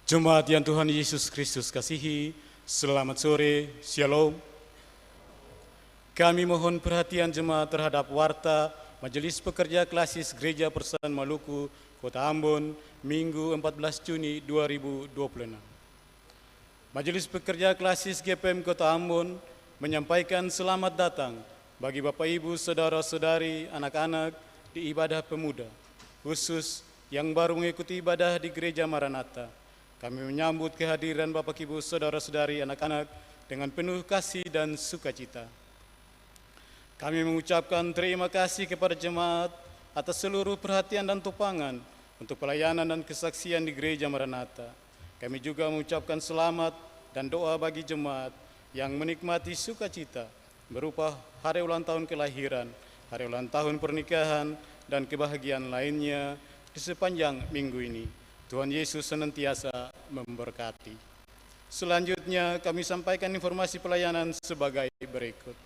Jemaat yang Tuhan Yesus Kristus kasihi, selamat sore, Shalom. Kami mohon perhatian jemaat terhadap warta Majelis Pekerja Klasis Gereja Persekutuan Maluku, Kota Ambon, Minggu 14 Juni 2026. Majelis Pekerja Klasis GPM Kota Ambon menyampaikan selamat datang bagi Bapak Ibu, Saudara-saudari, anak-anak di ibadah pemuda, khusus yang baru mengikuti ibadah di Gereja Maranatha. Kami menyambut kehadiran Bapak Ibu, Saudara-saudari, anak-anak dengan penuh kasih dan sukacita. Kami mengucapkan terima kasih kepada jemaat atas seluruh perhatian dan tupangan untuk pelayanan dan kesaksian di Gereja Maranatha. Kami juga mengucapkan selamat dan doa bagi jemaat yang menikmati sukacita berupa hari ulang tahun kelahiran, hari ulang tahun pernikahan, dan kebahagiaan lainnya di sepanjang minggu ini. Tuhan Yesus senantiasa memberkati. Selanjutnya kami sampaikan informasi pelayanan sebagai berikut.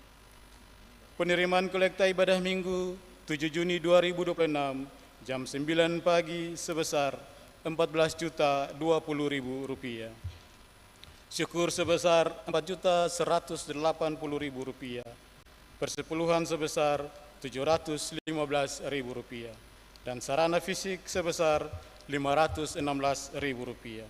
Penerimaan kolekta ibadah Minggu 7 Juni 2026 jam 9 pagi sebesar Rp14.020.000. Syukur sebesar Rp4.180.000. Persepuluhan sebesar Rp715.000. Dan sarana fisik sebesar Rp516.000.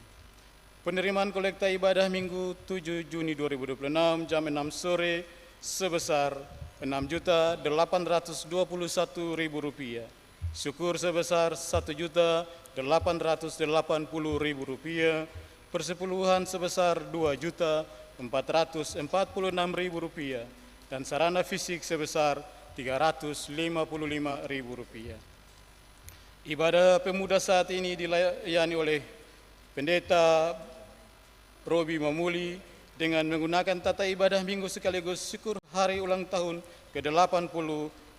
Penerimaan kolekta ibadah Minggu 7 Juni 2026 jam 6 sore sebesar Rp6.821.000. Syukur sebesar Rp1.880.000. Persepuluhan sebesar Rp2.446.000. Dan sarana fisik sebesar Rp355.000. Ibadah pemuda saat ini dilayani oleh Pendeta Robi Mamuli dengan menggunakan tata ibadah minggu sekaligus syukur hari ulang tahun ke-80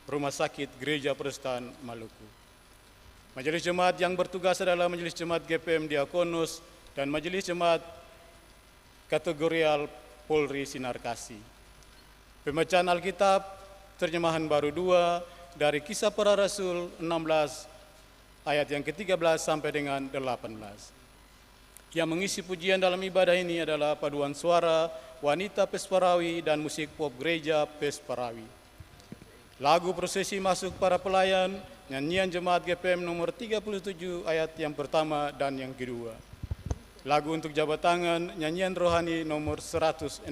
Rumah Sakit Gereja Persekutuan Maluku. Majelis Jemaat yang bertugas adalah Majelis Jemaat GPM Diakonus dan Majelis Jemaat Kategorial Polri Sinar Kasih. Pembacaan Alkitab terjemahan baru 2 dari Kisah Para Rasul 16 ayat yang ke-13 sampai dengan 18. Yang mengisi pujian dalam ibadah ini adalah paduan suara wanita Pesparawi dan musik pop gereja Pesparawi. Lagu prosesi masuk para pelayan, nyanyian jemaat GPM nomor 37 ayat yang pertama dan yang kedua. Lagu untuk jabat tangan, nyanyian rohani nomor 165.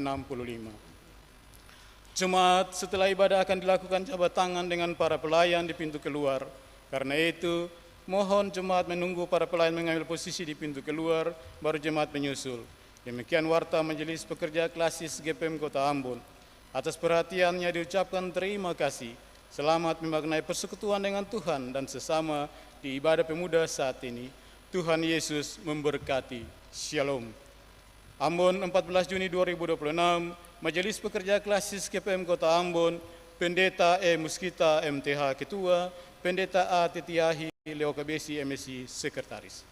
Jemaat setelah ibadah akan dilakukan jabat tangan dengan para pelayan di pintu keluar. Karena itu, mohon jemaat menunggu para pelayan mengambil posisi di pintu keluar, baru jemaat menyusul. Demikian warta Majelis Pekerja Klasis GPM Kota Ambon. Atas perhatiannya diucapkan terima kasih. Selamat memaknai persekutuan dengan Tuhan dan sesama di ibadah pemuda saat ini. Tuhan Yesus memberkati. Shalom. Ambon 14 Juni 2026, Majelis Pekerja Klasis GPM Kota Ambon, Pendeta E. Muskita MTH Ketua, Pendeta A. Titiahi Leo KBC MSc Sekretaris.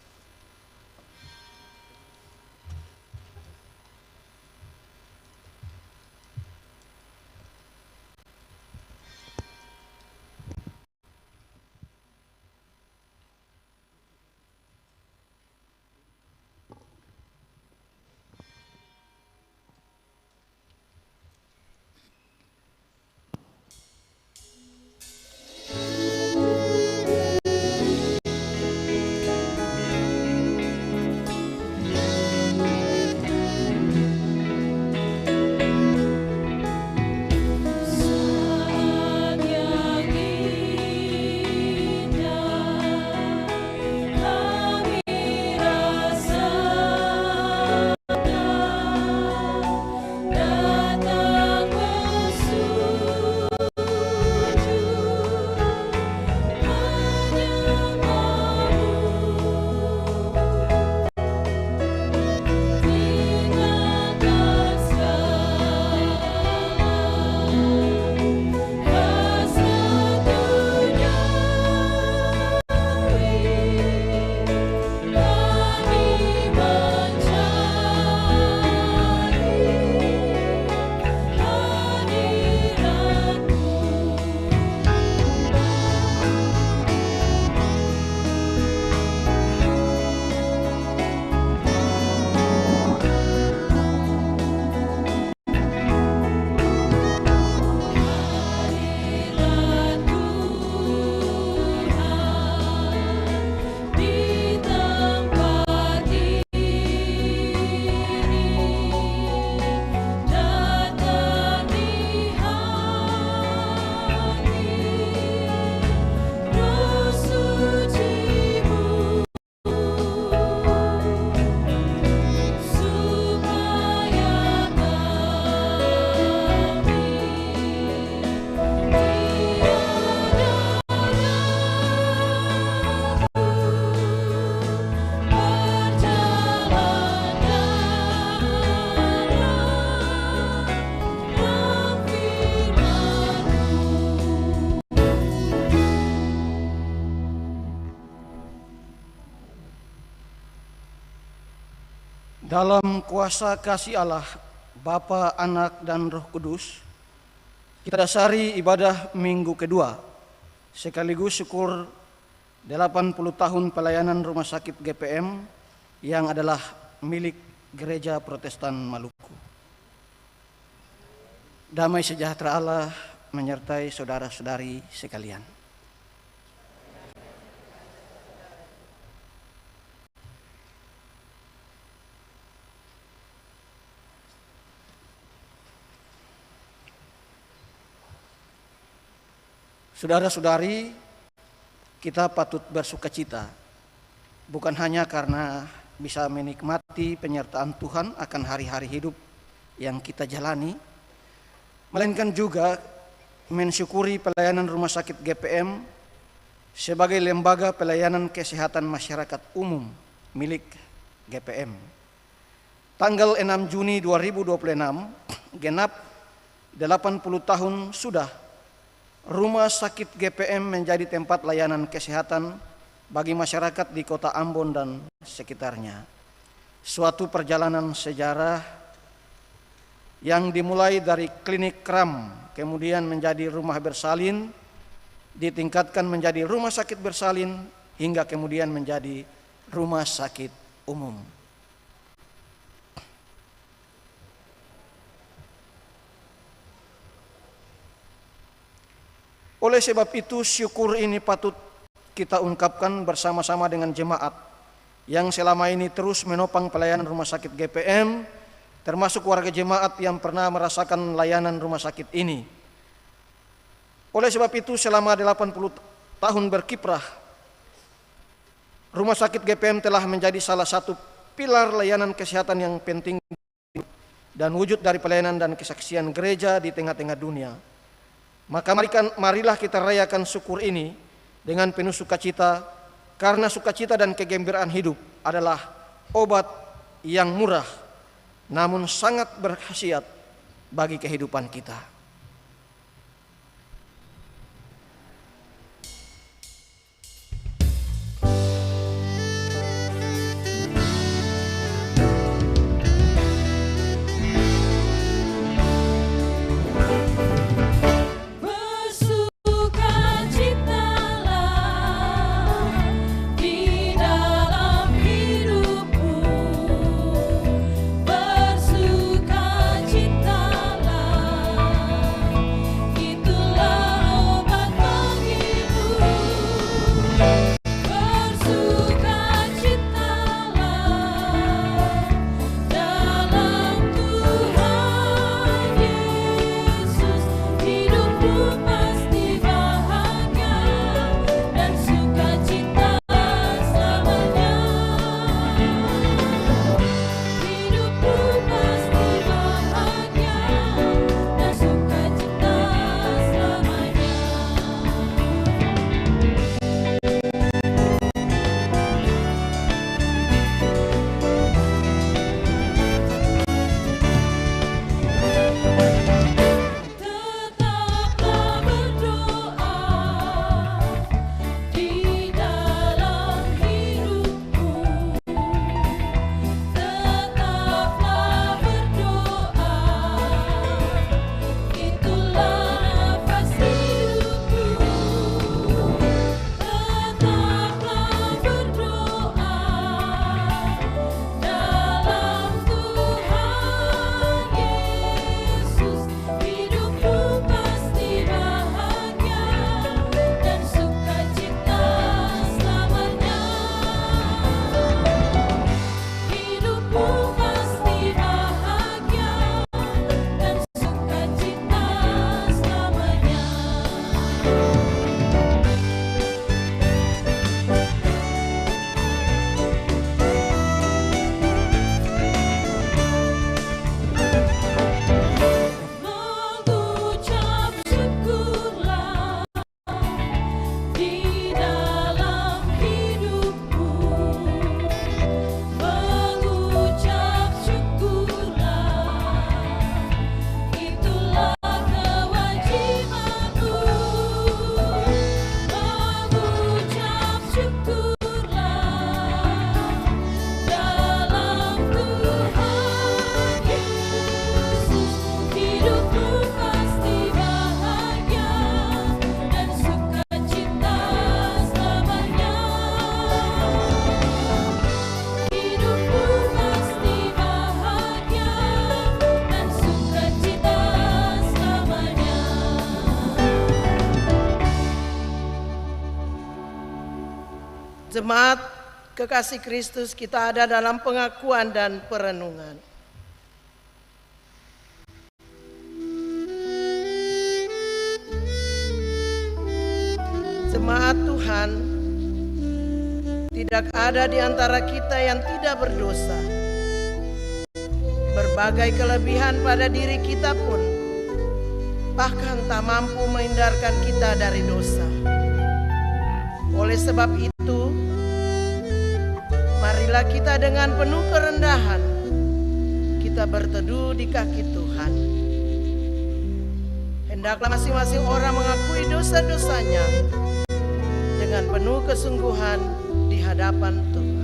Dalam kuasa kasih Allah, Bapa, Anak, dan Roh Kudus, kita dasari ibadah minggu kedua, sekaligus syukur 80 tahun pelayanan Rumah Sakit GPM yang adalah milik Gereja Protestan Maluku. Damai sejahtera Allah menyertai saudara-saudari sekalian. Saudara-saudari, kita patut bersukacita, bukan hanya karena bisa menikmati penyertaan Tuhan akan hari-hari hidup yang kita jalani, melainkan juga mensyukuri pelayanan Rumah Sakit GPM sebagai lembaga pelayanan kesehatan masyarakat umum milik GPM. Tanggal 6 Juni 2026, genap 80 tahun sudah Rumah Sakit GPM menjadi tempat layanan kesehatan bagi masyarakat di Kota Ambon dan sekitarnya. Suatu perjalanan sejarah yang dimulai dari klinik kram, kemudian menjadi rumah bersalin, ditingkatkan menjadi rumah sakit bersalin, hingga kemudian menjadi rumah sakit umum. Oleh sebab itu, syukur ini patut kita ungkapkan bersama-sama dengan jemaat yang selama ini terus menopang pelayanan Rumah Sakit GPM, termasuk warga jemaat yang pernah merasakan layanan rumah sakit ini. Oleh sebab itu, selama 80 tahun berkiprah, Rumah Sakit GPM telah menjadi salah satu pilar layanan kesehatan yang penting dan wujud dari pelayanan dan kesaksian gereja di tengah-tengah dunia. Maka marilah kita rayakan syukur ini dengan penuh sukacita, karena sukacita dan kegembiraan hidup adalah obat yang murah namun sangat berkhasiat bagi kehidupan kita. Bersukacitalah Jemaat kekasih Kristus, kita ada dalam pengakuan dan perenungan. Jemaat Tuhan, tidak ada di antara kita yang tidak berdosa. Berbagai kelebihan pada diri kita pun bahkan tak mampu menghindarkan kita dari dosa. Oleh sebab itu, marilah kita dengan penuh kerendahan kita berteduh di kaki Tuhan. Hendaklah masing-masing orang mengakui dosa-dosanya dengan penuh kesungguhan di hadapan Tuhan.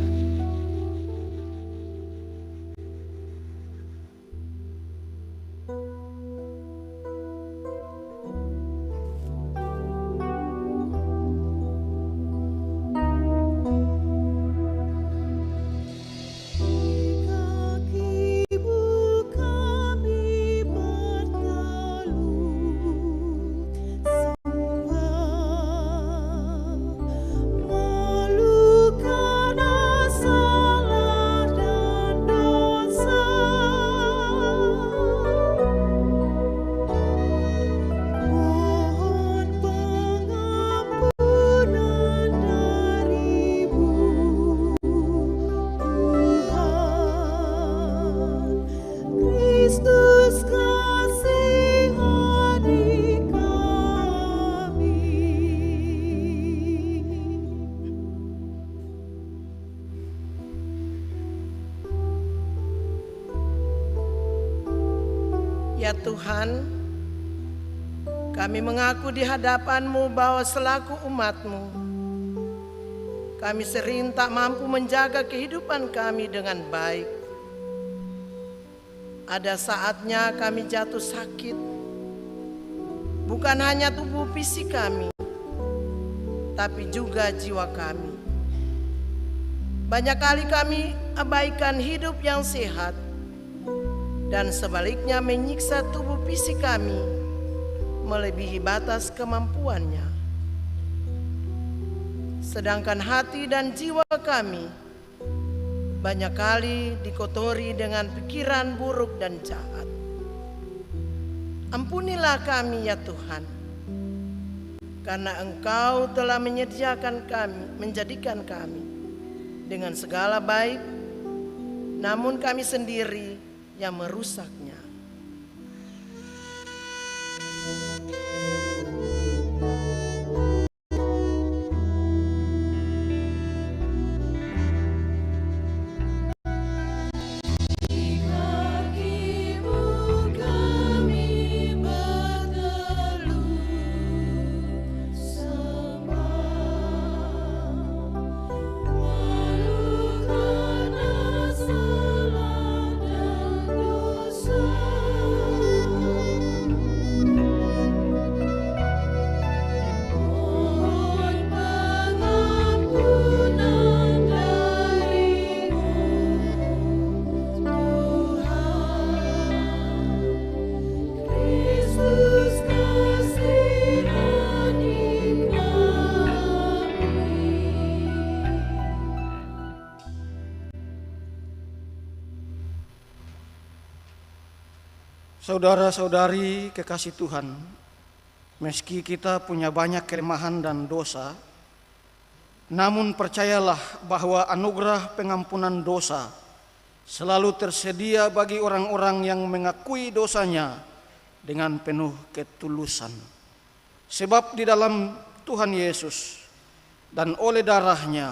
Ya Tuhan, kami mengaku di hadapan-Mu bahwa selaku umat-Mu, kami sering tak mampu menjaga kehidupan kami dengan baik. Ada saatnya kami jatuh sakit, bukan hanya tubuh fisik kami, tapi juga jiwa kami. Banyak kali kami abaikan hidup yang sehat, dan sebaliknya menyiksa tubuh fisik kami melebihi batas kemampuannya. Sedangkan hati dan jiwa kami banyak kali dikotori dengan pikiran buruk dan jahat. Ampunilah kami ya Tuhan, karena Engkau telah menjadikan kami dengan segala baik, namun kami sendiri yang merusaknya. Saudara-saudari kekasih Tuhan, meski kita punya banyak kelemahan dan dosa, namun percayalah bahwa anugerah pengampunan dosa selalu tersedia bagi orang-orang yang mengakui dosanya dengan penuh ketulusan. Sebab di dalam Tuhan Yesus dan oleh darahnya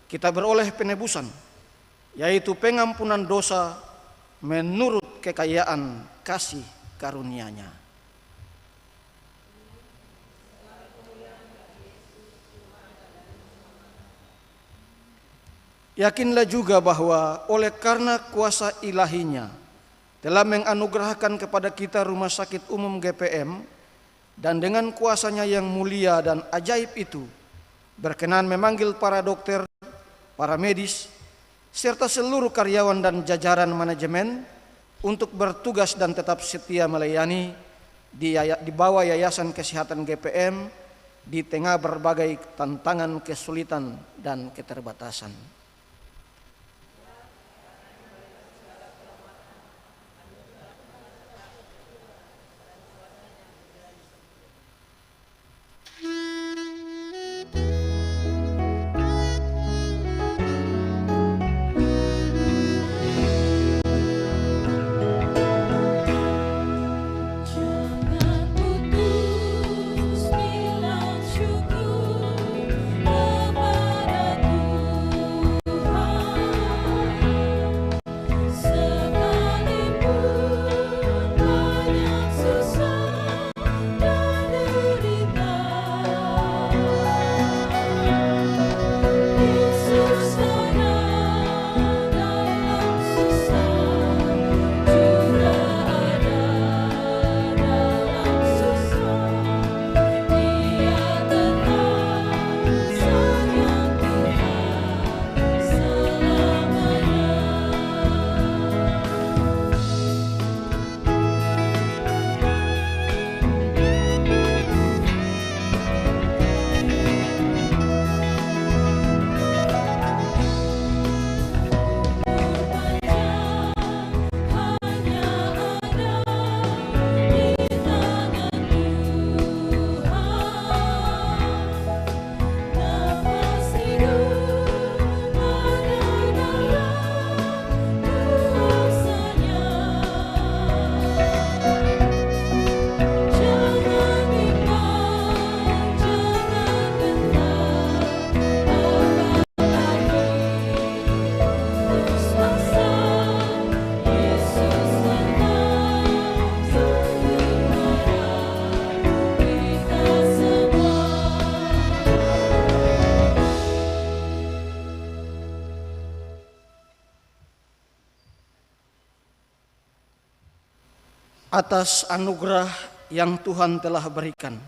kita beroleh penebusan, yaitu pengampunan dosa menurut kekayaan kasih karunia-Nya. Yakinlah juga bahwa oleh karena kuasa ilahi-Nya telah menganugerahkan kepada kita rumah sakit umum GPM, dan dengan kuasa-Nya yang mulia dan ajaib itu berkenan memanggil para dokter, para medis, serta seluruh karyawan dan jajaran manajemen untuk bertugas dan tetap setia melayani di bawah Yayasan Kesehatan GPM di tengah berbagai tantangan, kesulitan, dan keterbatasan. Atas anugerah yang Tuhan telah berikan,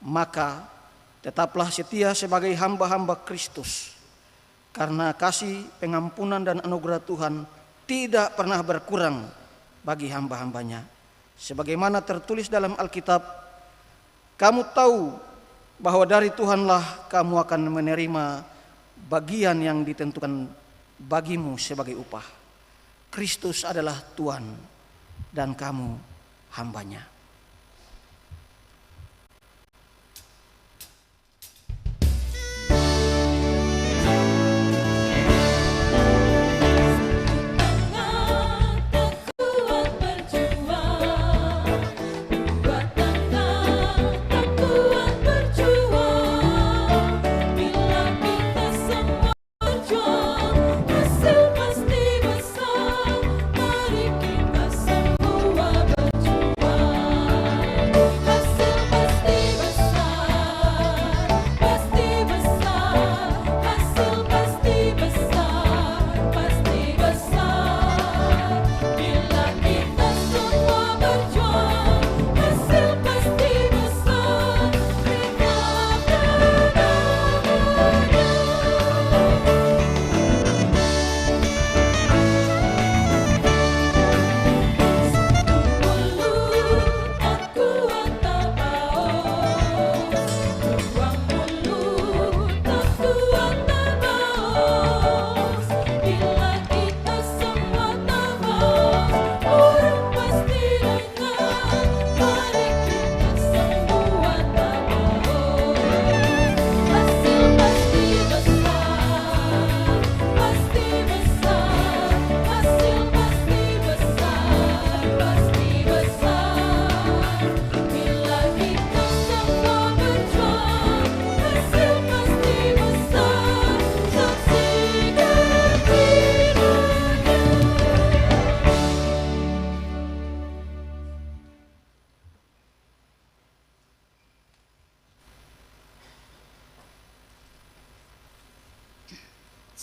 maka tetaplah setia sebagai hamba-hamba Kristus, karena kasih, pengampunan, dan anugerah Tuhan tidak pernah berkurang bagi hamba-hambanya. Sebagaimana tertulis dalam Alkitab, kamu tahu bahwa dari Tuhanlah kamu akan menerima bagian yang ditentukan bagimu sebagai upah. Kristus adalah Tuhan dan kamu hambanya.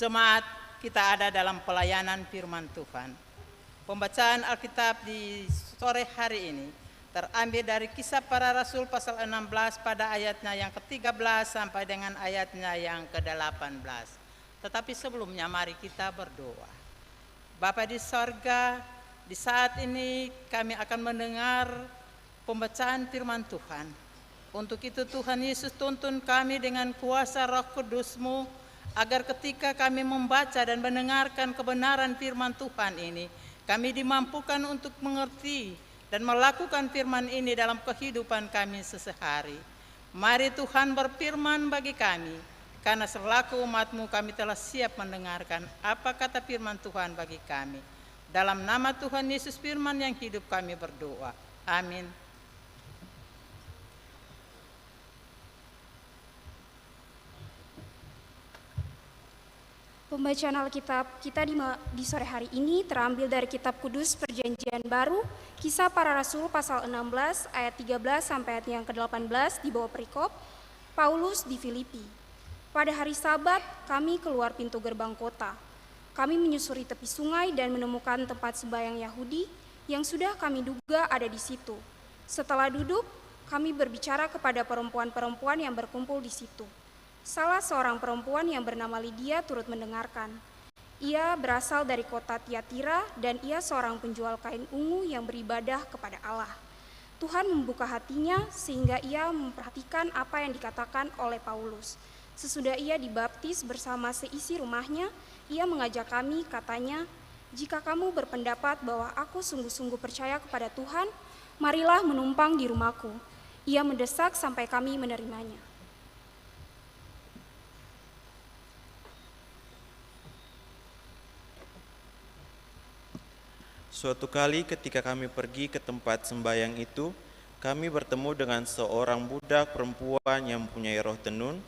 Jemaat, kita ada dalam pelayanan firman Tuhan. Pembacaan Alkitab di sore hari ini terambil dari Kisah Para Rasul pasal 16 pada ayatnya yang ke-13 sampai dengan ayatnya yang ke-18. Tetapi sebelumnya mari kita berdoa. Bapa di sorga, di saat ini kami akan mendengar pembacaan firman Tuhan. Untuk itu Tuhan Yesus tuntun kami dengan kuasa Roh Kudus-Mu, agar ketika kami membaca dan mendengarkan kebenaran firman Tuhan ini, kami dimampukan untuk mengerti dan melakukan firman ini dalam kehidupan kami sehari-hari. Mari Tuhan berfirman bagi kami, karena selaku umat-Mu kami telah siap mendengarkan apa kata firman Tuhan bagi kami. Dalam nama Tuhan Yesus firman yang hidup kami berdoa. Amin. Pembacaan Alkitab kita di sore hari ini terambil dari Kitab Kudus Perjanjian Baru, Kisah Para Rasul pasal 16 ayat 13 sampai ayat yang ke-18 di bawah perikop, Paulus di Filipi. Pada hari Sabat kami keluar pintu gerbang kota. Kami menyusuri tepi sungai dan menemukan tempat sembahyang Yahudi yang sudah kami duga ada di situ. Setelah duduk, kami berbicara kepada perempuan-perempuan yang berkumpul di situ. Salah seorang perempuan yang bernama Lydia turut mendengarkan. Ia berasal dari kota Tiatira dan ia seorang penjual kain ungu yang beribadah kepada Allah. Tuhan membuka hatinya sehingga ia memperhatikan apa yang dikatakan oleh Paulus. Sesudah ia dibaptis bersama seisi rumahnya, ia mengajak kami, katanya, "Jika kamu berpendapat bahwa aku sungguh-sungguh percaya kepada Tuhan, marilah menumpang di rumahku." Ia mendesak sampai kami menerimanya. Suatu kali ketika kami pergi ke tempat sembahyang itu, kami bertemu dengan seorang budak perempuan yang mempunyai roh tenun.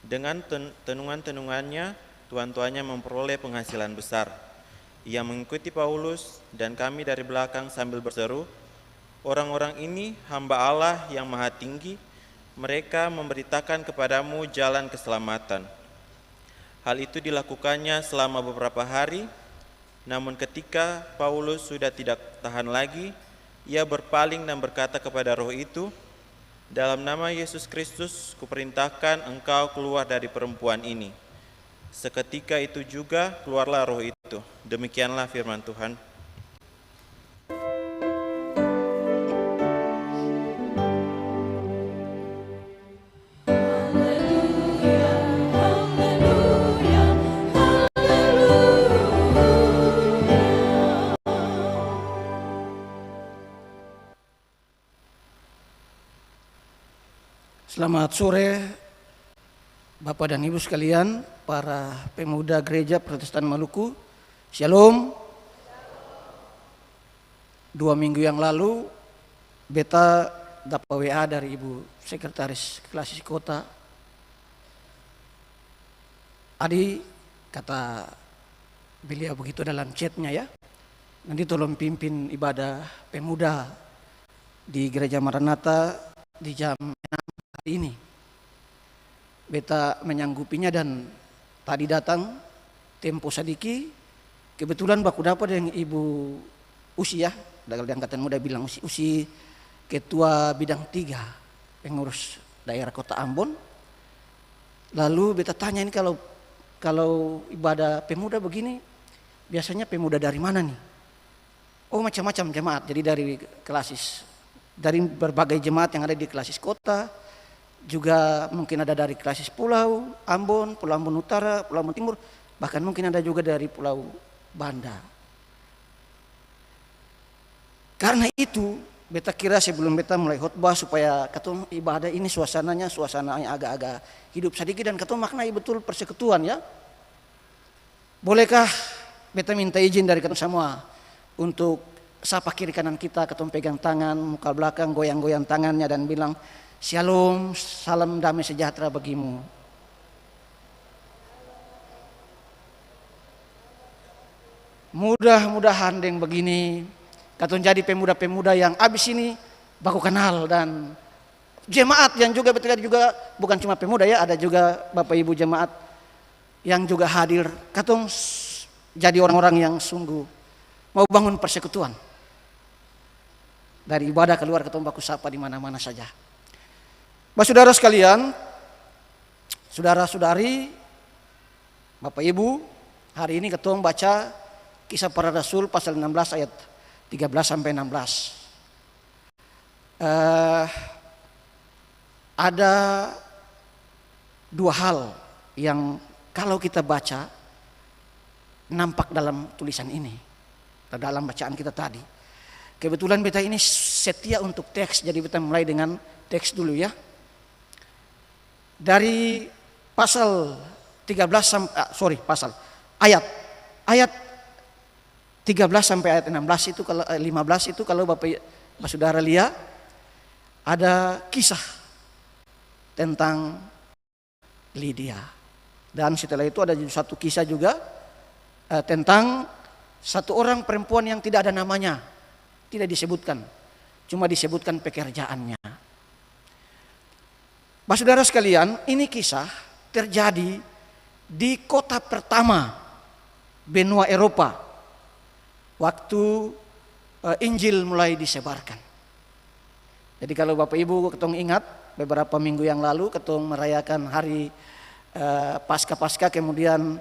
Dengan tenungan-tenungannya, tuan-tuannya memperoleh penghasilan besar. Ia mengikuti Paulus dan kami dari belakang sambil berseru, "Orang-orang ini hamba Allah yang maha tinggi, mereka memberitakan kepadamu jalan keselamatan." Hal itu dilakukannya selama beberapa hari. Namun ketika Paulus sudah tidak tahan lagi, ia berpaling dan berkata kepada roh itu, "Dalam nama Yesus Kristus, kuperintahkan engkau keluar dari perempuan ini." Seketika itu juga keluarlah roh itu. Demikianlah firman Tuhan. Selamat sore Bapak dan Ibu sekalian, para pemuda Gereja Protestan Maluku. Shalom. 2 minggu yang lalu beta dapat WA dari Ibu Sekretaris Klasis Kota. Adi, kata beliau begitu dalam chatnya ya, nanti tolong pimpin ibadah pemuda di Gereja Maranatha di jam 6 hari ini. Beta menyanggupinya dan tadi datang tempo sadiki, kebetulan baku dapat dengan Ibu Usi ya, dari angkatan muda bilang Usi ketua bidang 3 pengurus daerah Kota Ambon. Lalu beta tanya ini, kalau ibadah pemuda begini biasanya pemuda dari mana nih? Oh, macam-macam jemaat, jadi dari Klasis, dari berbagai jemaat yang ada di Klasis Kota, juga mungkin ada dari Klasis Pulau Ambon, Pulau Ambon Utara, Pulau Ambon Timur, bahkan mungkin ada juga dari Pulau Banda. Karena itu beta kira sebelum beta mulai khotbah supaya ketemu ibadah ini suasananya agak-agak hidup sedikit dan ketemu maknai betul persekutuan ya. Bolehkah beta minta izin dari ketemu semua untuk sapa kiri kanan kita, ketemu pegang tangan, muka belakang, goyang-goyang tangannya dan bilang, "Shalom, salam damai sejahtera bagimu." Mudah-mudahan dengan begini katong jadi pemuda-pemuda yang abis ini baku kenal, dan jemaat yang juga betul juga bukan cuma pemuda ya, ada juga Bapak Ibu jemaat yang juga hadir. Katong jadi orang-orang yang sungguh mau bangun persekutuan. Dari ibadah keluar ketong baku sapa di mana-mana saja. Bapak saudara sekalian, saudara-saudari, Bapak Ibu, hari ini ketong baca Kisah Para Rasul pasal 16 ayat 13 sampai 16. ada dua hal yang kalau kita baca nampak dalam tulisan ini, dalam bacaan kita tadi. Kebetulan beta ini setia untuk teks, jadi beta mulai dengan teks dulu ya. Dari pasal 13 ayat 13 sampai ayat 16 itu, kalau 15 itu kalau Bapak Saudara lihat ada kisah tentang Lydia. Dan setelah itu ada satu kisah juga tentang satu orang perempuan yang tidak ada namanya, tidak disebutkan, cuma disebutkan pekerjaannya. Bapak Saudara sekalian, ini kisah terjadi di kota pertama benua Eropa waktu Injil mulai disebarkan. Jadi kalau Bapak Ibu ketong ingat, beberapa minggu yang lalu ketong merayakan hari Paskah, kemudian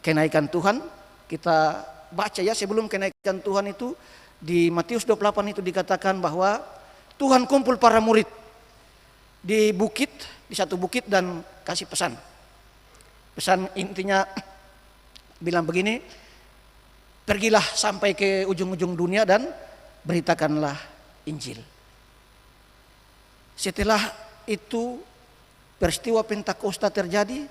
kenaikan Tuhan. Kita baca ya, sebelum kenaikan Tuhan itu di Matius 28 itu dikatakan bahwa Tuhan kumpul para murid di bukit, di satu bukit, dan kasih pesan. Pesan intinya bilang begini, pergilah sampai ke ujung-ujung dunia dan beritakanlah Injil. Setelah itu peristiwa Pentakosta terjadi,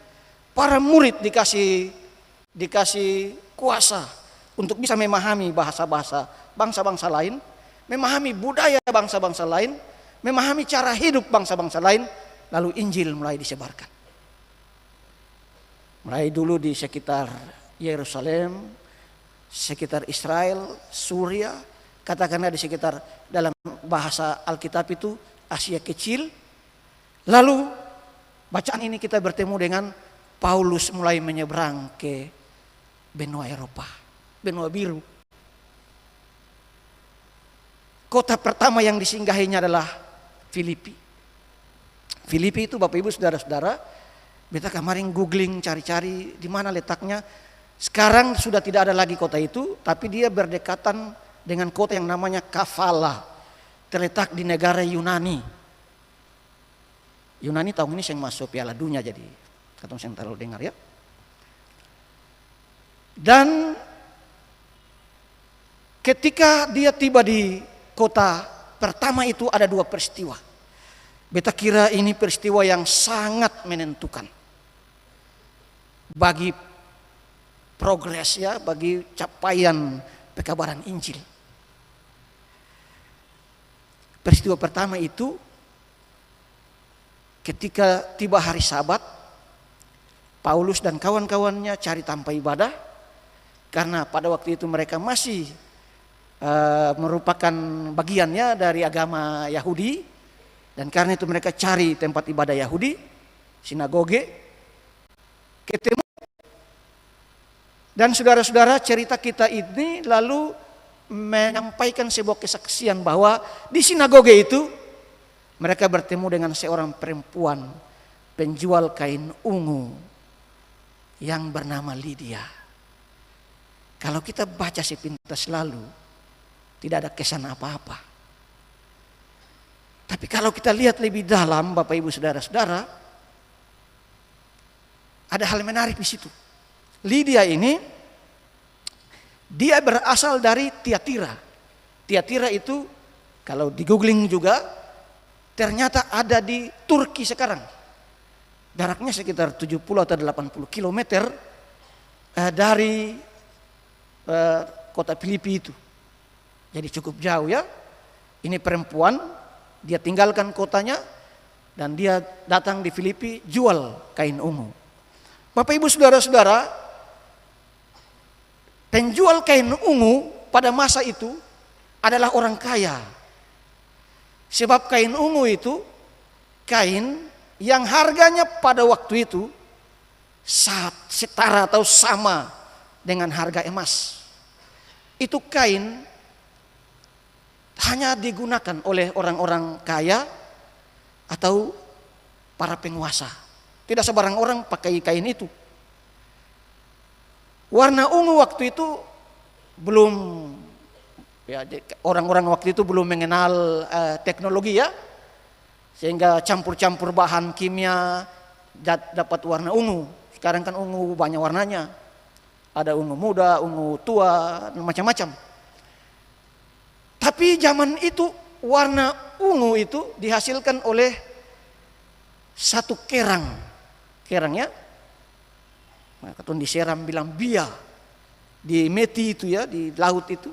para murid dikasih kuasa untuk bisa memahami bahasa-bahasa bangsa-bangsa lain, memahami budaya bangsa-bangsa lain, memahami cara hidup bangsa-bangsa lain, lalu Injil mulai disebarkan. Mulai dulu di sekitar Yerusalem, sekitar Israel, Suria, katakanlah di sekitar, dalam bahasa Alkitab itu Asia Kecil. Lalu bacaan ini kita bertemu dengan Paulus mulai menyeberang ke benua Eropa, benua biru. Kota pertama yang disinggahinya adalah Filipi. Filipi itu Bapak Ibu Saudara-saudara, beta kemarin googling cari-cari di mana letaknya. Sekarang sudah tidak ada lagi kota itu, tapi dia berdekatan dengan kota yang namanya Kavala, terletak di negara Yunani. Yunani tahun ini yang masuk Piala Dunia, jadi katong yang terlalu dengar ya. Dan ketika dia tiba di kota pertama itu ada dua peristiwa. Beta kira ini peristiwa yang sangat menentukan bagi progres ya, bagi capaian pekabaran Injil. Peristiwa pertama itu ketika tiba hari Sabat, Paulus dan kawan-kawannya cari tempat ibadah, karena pada waktu itu mereka masih merupakan bagiannya dari agama Yahudi, dan karena itu mereka cari tempat ibadah Yahudi, sinagoge, ketemu. Dan saudara-saudara, cerita kita ini lalu menyampaikan sebuah kesaksian bahwa di sinagoge itu mereka bertemu dengan seorang perempuan penjual kain ungu yang bernama Lydia. Kalau kita baca sepintas lalu, tidak ada kesan apa-apa. Tapi kalau kita lihat lebih dalam, Bapak Ibu Saudara-saudara, ada hal menarik di situ. Lydia ini, dia berasal dari Tiatira. Tiatira itu, kalau di googling juga, ternyata ada di Turki sekarang. Jaraknya sekitar 70 atau 80 kilometer dari kota Filipi itu. Jadi cukup jauh ya. Ini perempuan, dia tinggalkan kotanya dan dia datang di Filipi jual kain ungu. Bapak Ibu Saudara-saudara, penjual kain ungu pada masa itu adalah orang kaya. Sebab kain ungu itu kain yang harganya pada waktu itu setara atau sama dengan harga emas. Itu kain hanya digunakan oleh orang-orang kaya atau para penguasa. Tidak sembarang orang pakai kain itu. Warna ungu waktu itu belum, ya, orang-orang waktu itu belum mengenal teknologi ya. sehingga campur-campur bahan kimia dapat warna ungu. Sekarang kan ungu banyak warnanya, ada ungu muda, ungu tua, macam-macam. Tapi zaman itu warna ungu itu dihasilkan oleh satu kerang, kerangnya, nah, katun diseram bilang bia, di meti itu ya, di laut itu.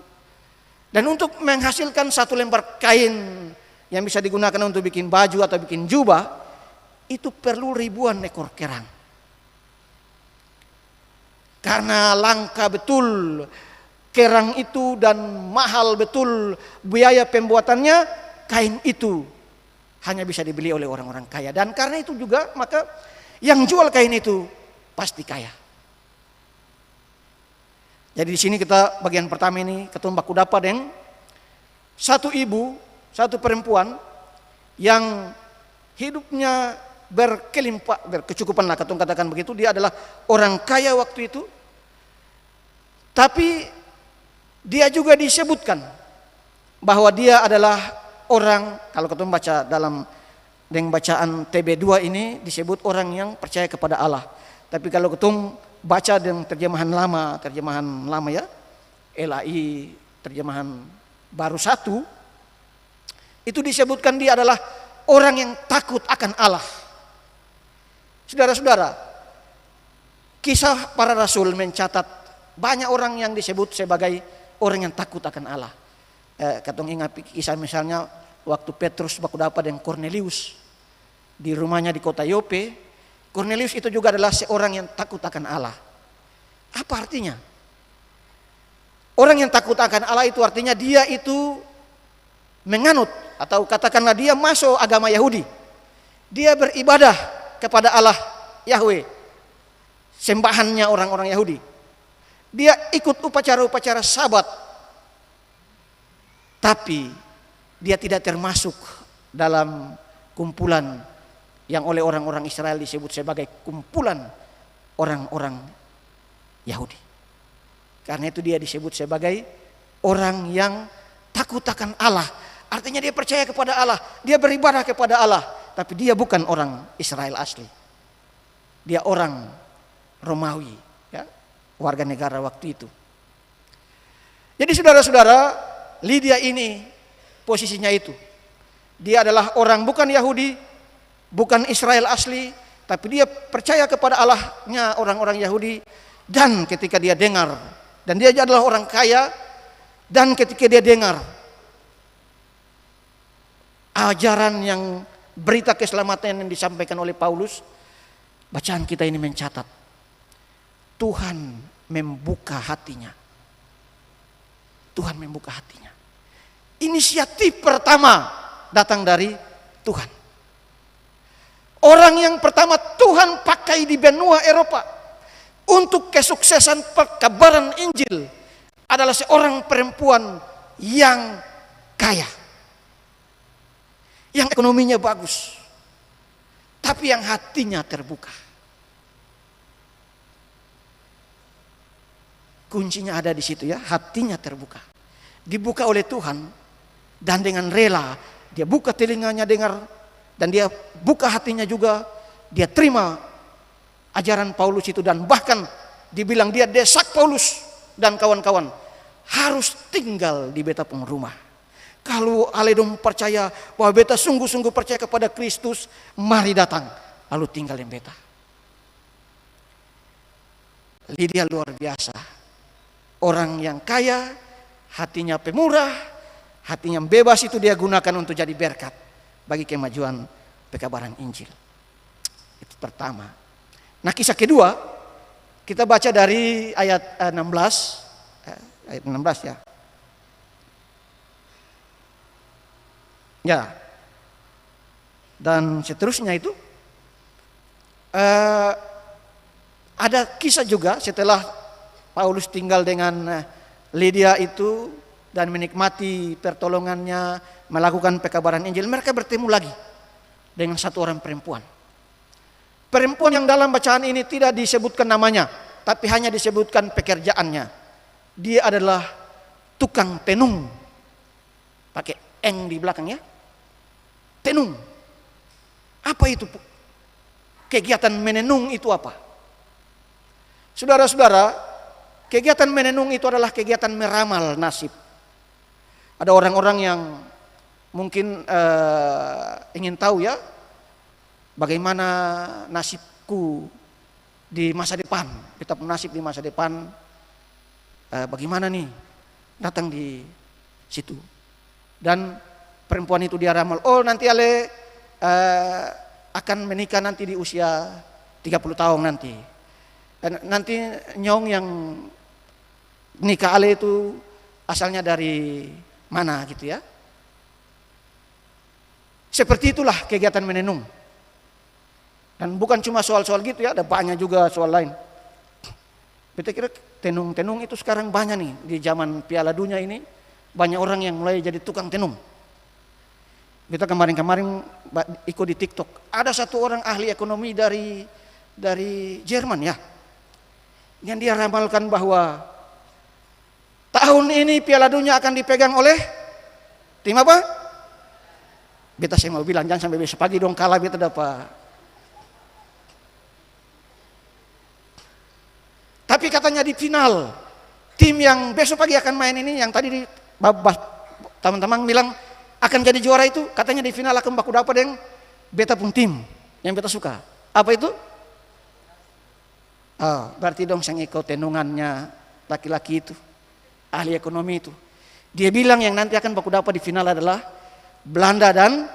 Dan untuk menghasilkan satu lembar kain yang bisa digunakan untuk bikin baju atau bikin jubah, itu perlu ribuan ekor kerang. Karena langka betul kerang itu dan mahal betul biaya pembuatannya, kain itu hanya bisa dibeli oleh orang-orang kaya. Dan karena itu juga maka yang jual kain itu pasti kaya. Jadi di sini kita bagian pertama ini ketemu baku dapat yang satu ibu, satu perempuan yang hidupnya berkelimpah, berkecukupan lah katong katakan begitu. Dia adalah orang kaya waktu itu. Tapi dia juga disebutkan bahwa dia adalah orang, kalau ketong baca dalam dengan bacaan TB2 ini disebut orang yang percaya kepada Allah. Tapi kalau ketong baca dengan terjemahan lama ya, LAI terjemahan baru 1, itu disebutkan dia adalah orang yang takut akan Allah. Saudara-saudara, kisah para rasul mencatat banyak orang yang disebut sebagai orang yang takut akan Allah. Katong ingat kisah misalnya waktu Petrus baku dapat dengan Cornelius di rumahnya di kota Yope. Cornelius itu juga adalah seorang yang takut akan Allah. Apa artinya? Orang yang takut akan Allah itu artinya dia itu menganut atau katakanlah dia masuk agama Yahudi. Dia beribadah kepada Allah Yahweh, sembahannya orang-orang Yahudi. Dia ikut upacara-upacara Sabat. Tapi dia tidak termasuk dalam kumpulan yang oleh orang-orang Israel disebut sebagai kumpulan orang-orang Yahudi. Karena itu dia disebut sebagai orang yang takut akan Allah. Artinya dia percaya kepada Allah, dia beribadah kepada Allah, tapi dia bukan orang Israel asli. Dia orang Romawi, ya, warga negara waktu itu. Jadi saudara-saudara, Lydia ini posisinya itu. Dia adalah orang bukan Yahudi, bukan Israel asli, tapi dia percaya kepada Allahnya orang-orang Yahudi. Dan ketika dia dengar, dan dia adalah orang kaya, dan ketika dia dengar ajaran yang berita keselamatan yang disampaikan oleh Paulus, bacaan kita ini mencatat Tuhan membuka hatinya. Tuhan membuka hatinya. Inisiatif pertama datang dari Tuhan. Orang yang pertama Tuhan pakai di benua Eropa untuk kesuksesan perkabaran Injil adalah seorang perempuan yang kaya, yang ekonominya bagus, tapi yang hatinya terbuka. Kuncinya ada di situ ya, hatinya terbuka. Dibuka oleh Tuhan dan dengan rela dia buka telinganya dengar, dan dia buka hatinya juga, dia terima ajaran Paulus itu, dan bahkan dibilang dia desak Paulus dan kawan-kawan harus tinggal di beta pun rumah. Kalau aledom percaya bahwa beta sungguh-sungguh percaya kepada Kristus, mari datang lalu tinggal di beta. Lydia luar biasa. Orang yang kaya, hatinya pemurah, hatinya bebas, itu dia gunakan untuk jadi berkat bagi kemajuan pekabaran Injil. Itu pertama. Nah, kisah kedua kita baca dari ayat 16, ayat 16 ya. Ya. Dan seterusnya itu ada kisah juga setelah Paulus tinggal dengan Lydia itu dan menikmati pertolongannya, melakukan pekabaran Injil, mereka bertemu lagi dengan satu orang perempuan. Perempuan yang dalam bacaan ini tidak disebutkan namanya, tapi hanya disebutkan pekerjaannya. Dia adalah tukang tenung. Pakai eng di belakangnya. Tenung. Apa itu kegiatan menenung itu apa? Saudara-saudara, kegiatan menenung itu adalah kegiatan meramal nasib. Ada orang-orang yang mungkin ingin tahu ya, bagaimana nasibku di masa depan, kitab nasib di masa depan, bagaimana nih, datang di situ. Dan perempuan itu dia ramal, oh nanti Ale akan menikah nanti di usia 30 tahun nanti. Dan nanti nyong yang nikah Ale itu asalnya dari mana gitu ya. Seperti itulah kegiatan menenung. Dan bukan cuma soal-soal gitu ya, ada banyak juga soal lain. Kita kira tenung-tenung itu sekarang banyak nih di zaman Piala Dunia ini, banyak orang yang mulai jadi tukang tenung. Kita kemarin-kemarin ikut di TikTok, ada satu orang ahli ekonomi dari Jerman ya, yang dia ramalkan bahwa tahun ini Piala Dunia akan dipegang oleh tim apa? Beta saya mau bilang jangan sampai besok pagi dong kalah beta dapat. Tapi katanya di final tim yang besok pagi akan main ini, yang tadi teman-teman bilang akan jadi juara itu, katanya di final akan baku dapat yang beta pun tim yang beta suka. Apa itu? Oh, berarti dong sang ikut tenungannya laki-laki itu, ahli ekonomi itu. Dia bilang yang nanti akan baku dapat di final adalah Belanda dan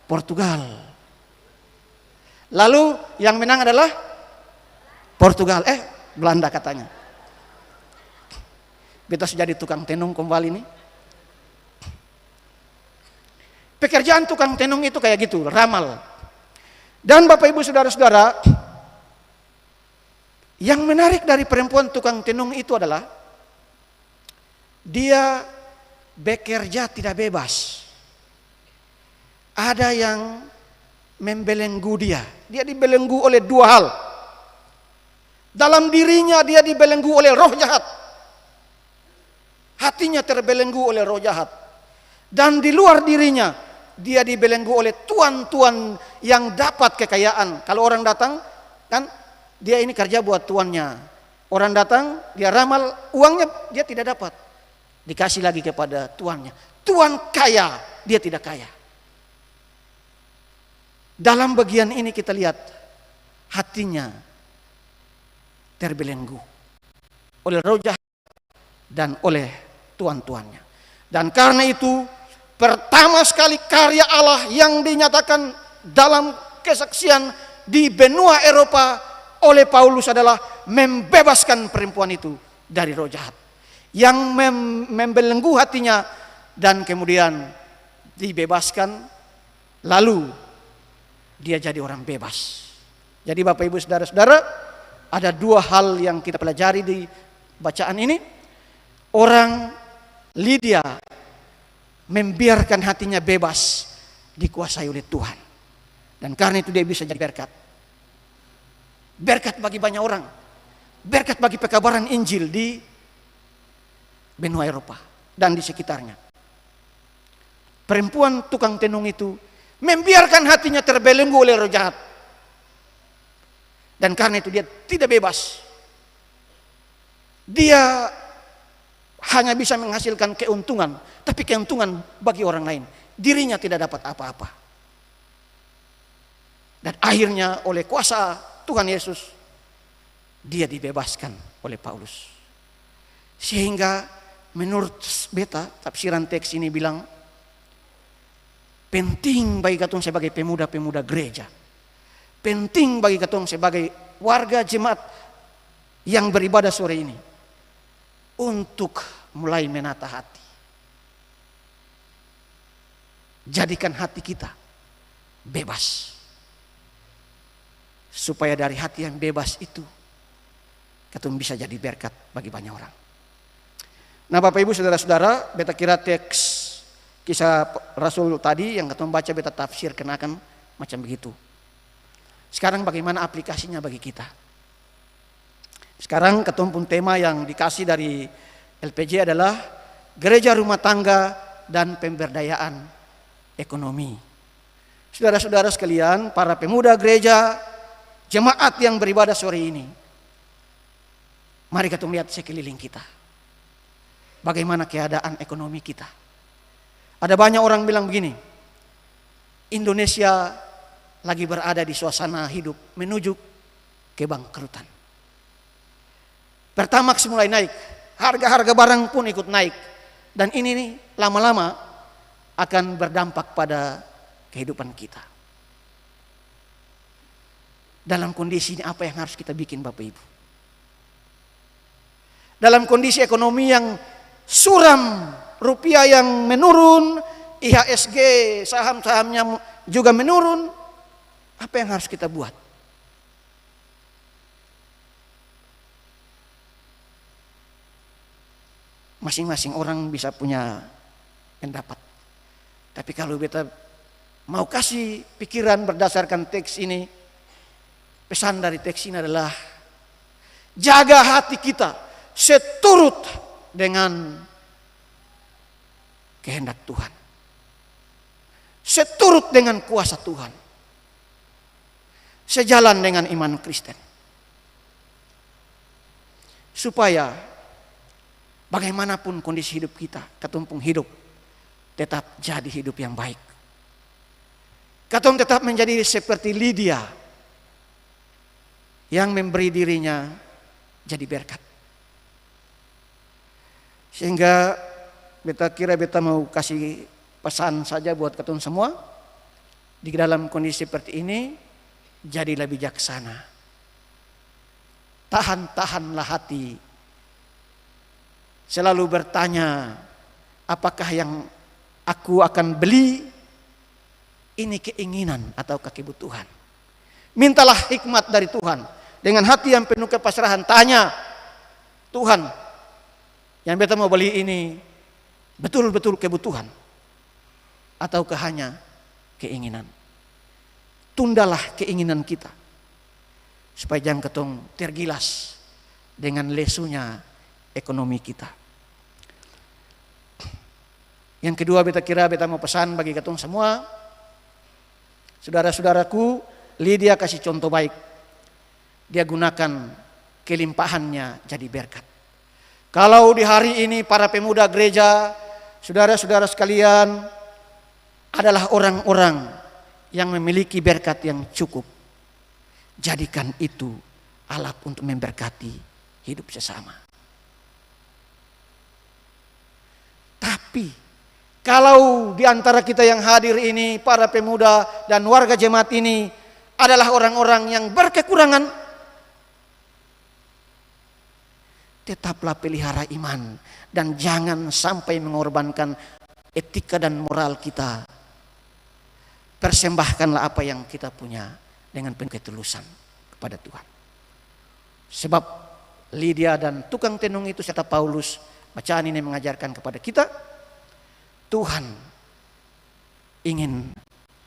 Portugal. Lalu yang menang adalah Portugal. Belanda katanya. Beta sudah jadi tukang tenung kembali nih. Pekerjaan tukang tenung itu kayak gitu, ramal. Dan Bapak Ibu Saudara-saudara, yang menarik dari perempuan tukang tenung itu adalah dia bekerja tidak bebas. Ada yang membelenggu dia. Dia dibelenggu oleh dua hal. Dalam dirinya dia dibelenggu oleh roh jahat. Hatinya terbelenggu oleh roh jahat. Dan di luar dirinya dia dibelenggu oleh tuan-tuan yang dapat kekayaan. Kalau orang datang kan dia ini kerja buat tuannya. Orang datang dia ramal, uangnya dia tidak dapat, dikasih lagi kepada tuannya. Tuan kaya, dia tidak kaya. Dalam bagian ini kita lihat hatinya terbelenggu oleh roh jahat dan oleh tuan-tuannya. Dan karena itu pertama sekali karya Allah yang dinyatakan dalam kesaksian di benua Eropa oleh Paulus adalah membebaskan perempuan itu dari roh jahat yang membelenggu hatinya, dan kemudian dibebaskan, lalu dia jadi orang bebas. Jadi Bapak Ibu Saudara-saudara, ada dua hal yang kita pelajari di bacaan ini. Orang Lydia membiarkan hatinya bebas dikuasai oleh Tuhan, dan karena itu dia bisa jadi berkat. Berkat bagi banyak orang, berkat bagi pekabaran Injil di benua Eropa dan di sekitarnya. Perempuan tukang tenung itu membiarkan hatinya terbelenggu oleh roh jahat, dan karena itu dia tidak bebas. Dia hanya bisa menghasilkan keuntungan, tapi keuntungan bagi orang lain. Dirinya tidak dapat apa-apa. Dan akhirnya oleh kuasa Tuhan Yesus dia dibebaskan oleh Paulus. Sehingga menurut beta tafsiran teks ini bilang penting bagi katong sebagai pemuda-pemuda gereja, penting bagi katong sebagai warga jemaat yang beribadah sore ini untuk mulai menata hati. Jadikan hati kita bebas, supaya dari hati yang bebas itu katong bisa jadi berkat bagi banyak orang. Nah Bapak Ibu Saudara-saudara, beta kira teks Kisah Rasul tadi yang katong baca beta tafsir kenakan macam begitu. Sekarang bagaimana aplikasinya bagi kita? Sekarang katong pun tema yang dikasih dari LPJ adalah gereja rumah tangga dan pemberdayaan ekonomi. Saudara-saudara sekalian, para pemuda gereja, jemaat yang beribadah sore ini, mari kita lihat sekeliling kita. Bagaimana keadaan ekonomi kita. Ada banyak orang bilang begini, Indonesia lagi berada di suasana hidup menuju kebangkrutan. Pertamax mulai naik, harga-harga barang pun ikut naik. Dan ini nih lama-lama akan berdampak pada kehidupan kita. Dalam kondisi ini apa yang harus kita bikin Bapak Ibu? Dalam kondisi ekonomi yang suram, rupiah yang menurun, IHSG saham-sahamnya juga menurun, apa yang harus kita buat? Masing-masing orang bisa punya pendapat. Tapi kalau kita mau kasih pikiran berdasarkan teks ini, pesan dari teks ini adalah jaga hati kita seturut dengan kehendak Tuhan. Seturut dengan kuasa Tuhan. Sejalan dengan iman Kristen. Supaya bagaimanapun kondisi hidup kita, ketumpung hidup tetap jadi hidup yang baik. Katong tetap menjadi seperti Lydia yang memberi dirinya jadi berkat. Sehingga beta mau kasih pesan saja buat katong semua. Di dalam kondisi seperti ini, jadilah bijaksana. Tahan-tahanlah hati. Selalu bertanya, apakah yang aku akan beli ini keinginan atau kebutuhan? Mintalah hikmat dari Tuhan. Dengan hati yang penuh kepasrahan, tanya, Tuhan, yang beta mau beli ini betul-betul kebutuhan ataukah hanya keinginan? Tundalah keinginan kita supaya jangan ketong tergilas dengan lesunya ekonomi kita. Yang kedua beta mau pesan bagi ketong semua, saudara-saudaraku, Lydia kasih contoh baik. Dia gunakan kelimpahannya jadi berkat. Kalau di hari ini para pemuda gereja, saudara-saudara sekalian, adalah orang-orang yang memiliki berkat yang cukup, jadikan itu alat untuk memberkati hidup sesama. Tapi kalau di antara kita yang hadir ini, para pemuda dan warga jemaat ini adalah orang-orang yang berkekurangan, tetaplah pelihara iman dan jangan sampai mengorbankan etika dan moral kita. Persembahkanlah apa yang kita punya dengan penuh ketulusan kepada Tuhan. Sebab Lydia dan tukang tenung itu serta Paulus, bacaan ini mengajarkan kepada kita, Tuhan ingin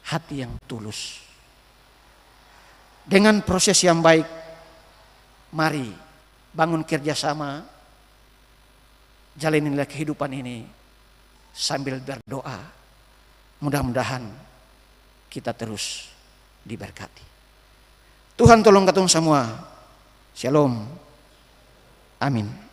hati yang tulus. Dengan proses yang baik, mari bangun kerjasama, jalanilah kehidupan ini sambil berdoa. Mudah-mudahan kita terus diberkati. Tuhan tolong katong semua. Shalom. Amin.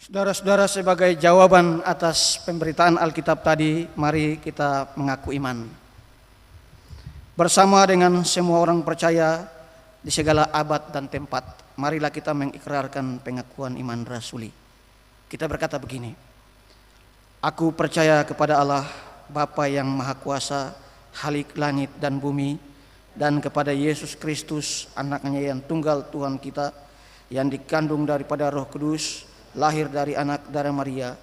Saudara-saudara, sebagai jawaban atas pemberitaan Alkitab tadi, mari kita mengaku iman. Bersama dengan semua orang percaya di segala abad dan tempat, marilah kita mengikrarkan pengakuan iman rasuli. Kita berkata begini: Aku percaya kepada Allah, Bapa yang Maha Kuasa, Khalik langit dan bumi, dan kepada Yesus Kristus, anaknya yang tunggal Tuhan kita, yang dikandung daripada Roh Kudus, lahir dari anak darah Maria,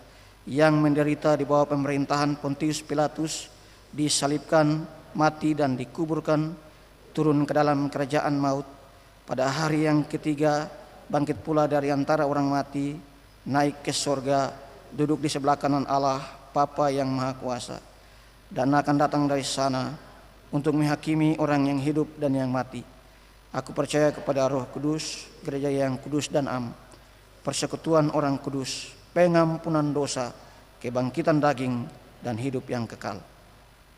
yang menderita di bawah pemerintahan Pontius Pilatus, disalibkan, mati dan dikuburkan, turun ke dalam kerajaan maut, pada hari yang ketiga bangkit pula dari antara orang mati, naik ke sorga, duduk di sebelah kanan Allah Bapa yang Maha Kuasa, dan akan datang dari sana untuk menghakimi orang yang hidup dan yang mati. Aku percaya kepada Roh Kudus, gereja yang kudus dan am, persekutuan orang kudus, pengampunan dosa, kebangkitan daging, dan hidup yang kekal.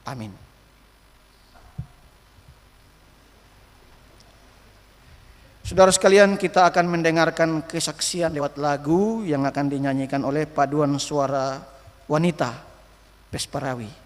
Amin. Saudara sekalian, kita akan mendengarkan kesaksian lewat lagu yang akan dinyanyikan oleh paduan suara wanita Pesparawi.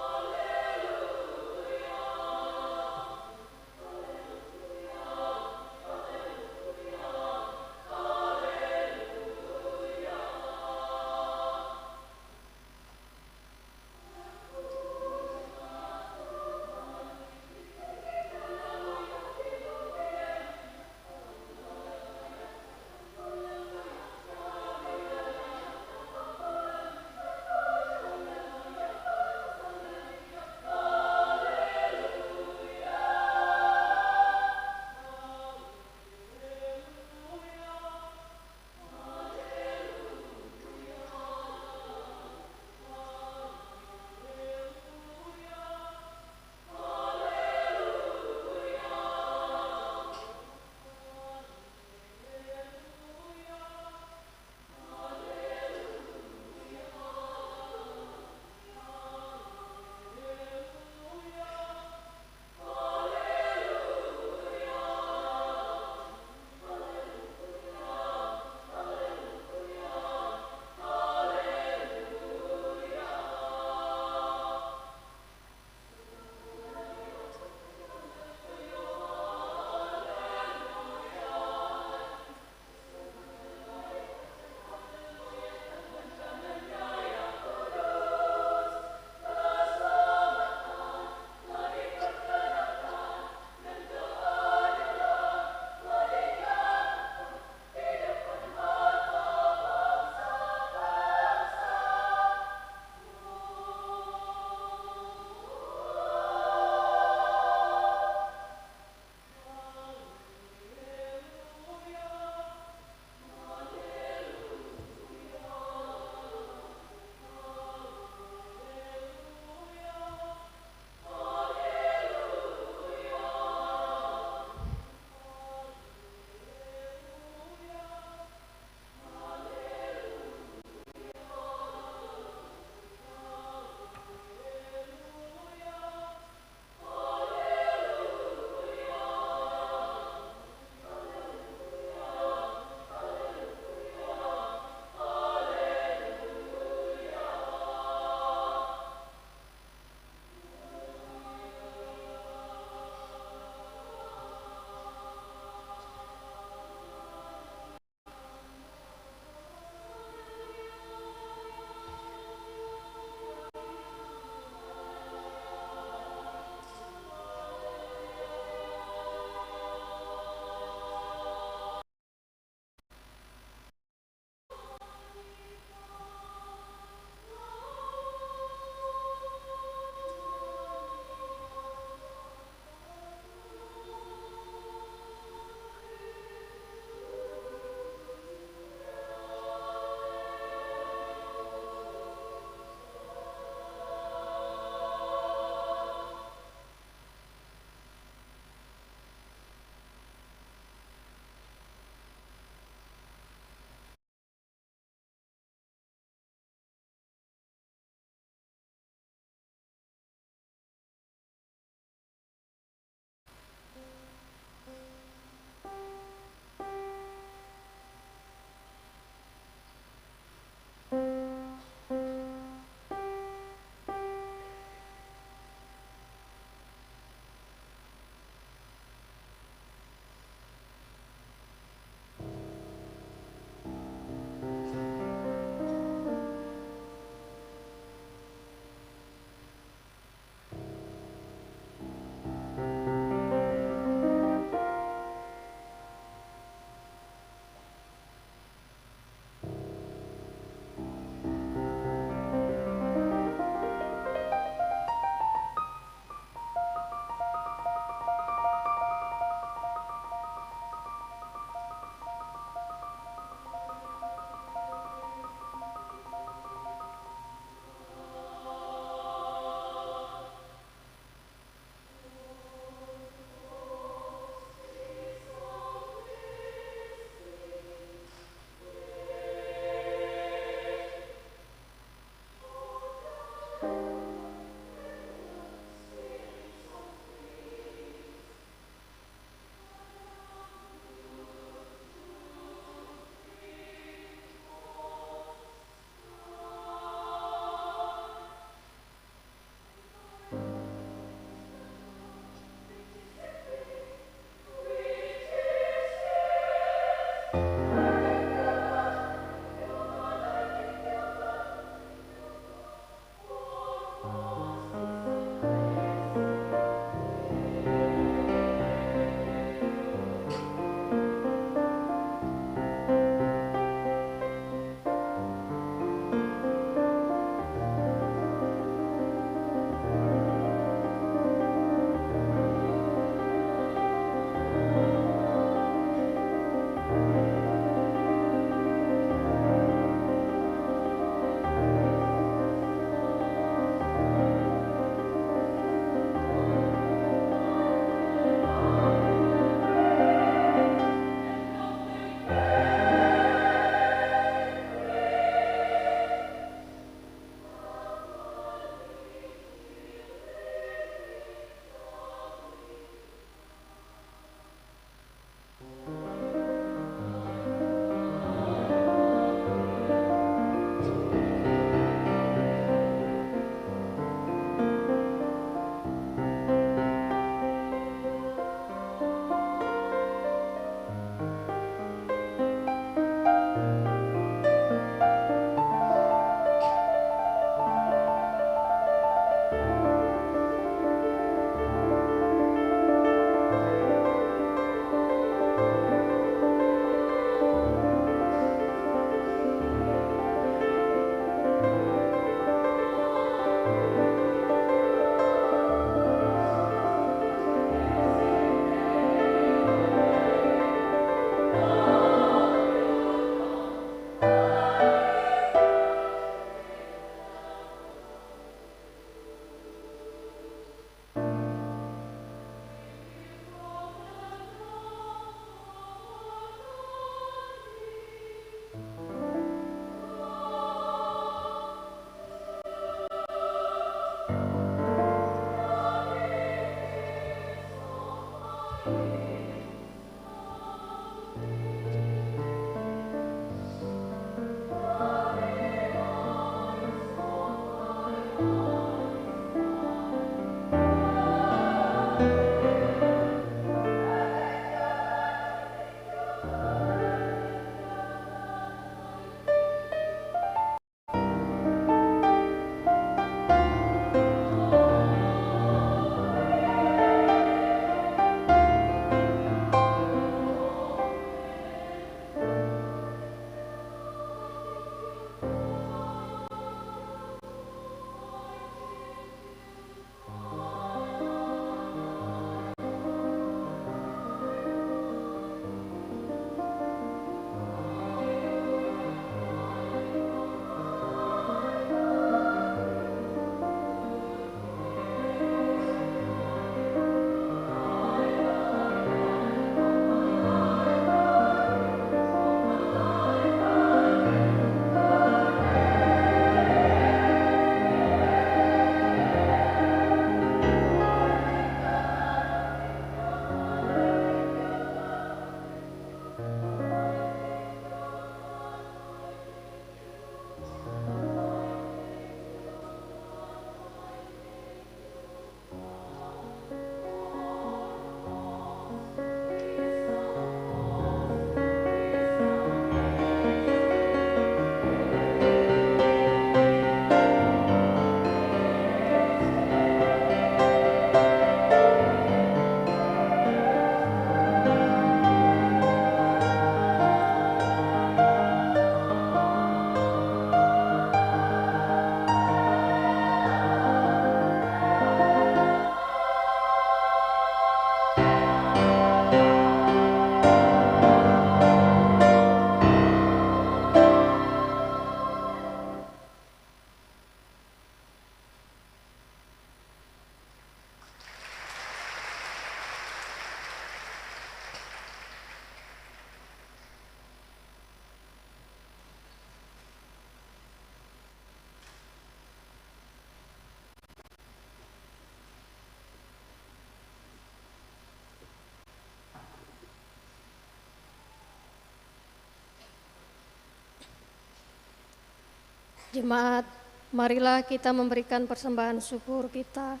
Jemaat, marilah kita memberikan persembahan syukur kita.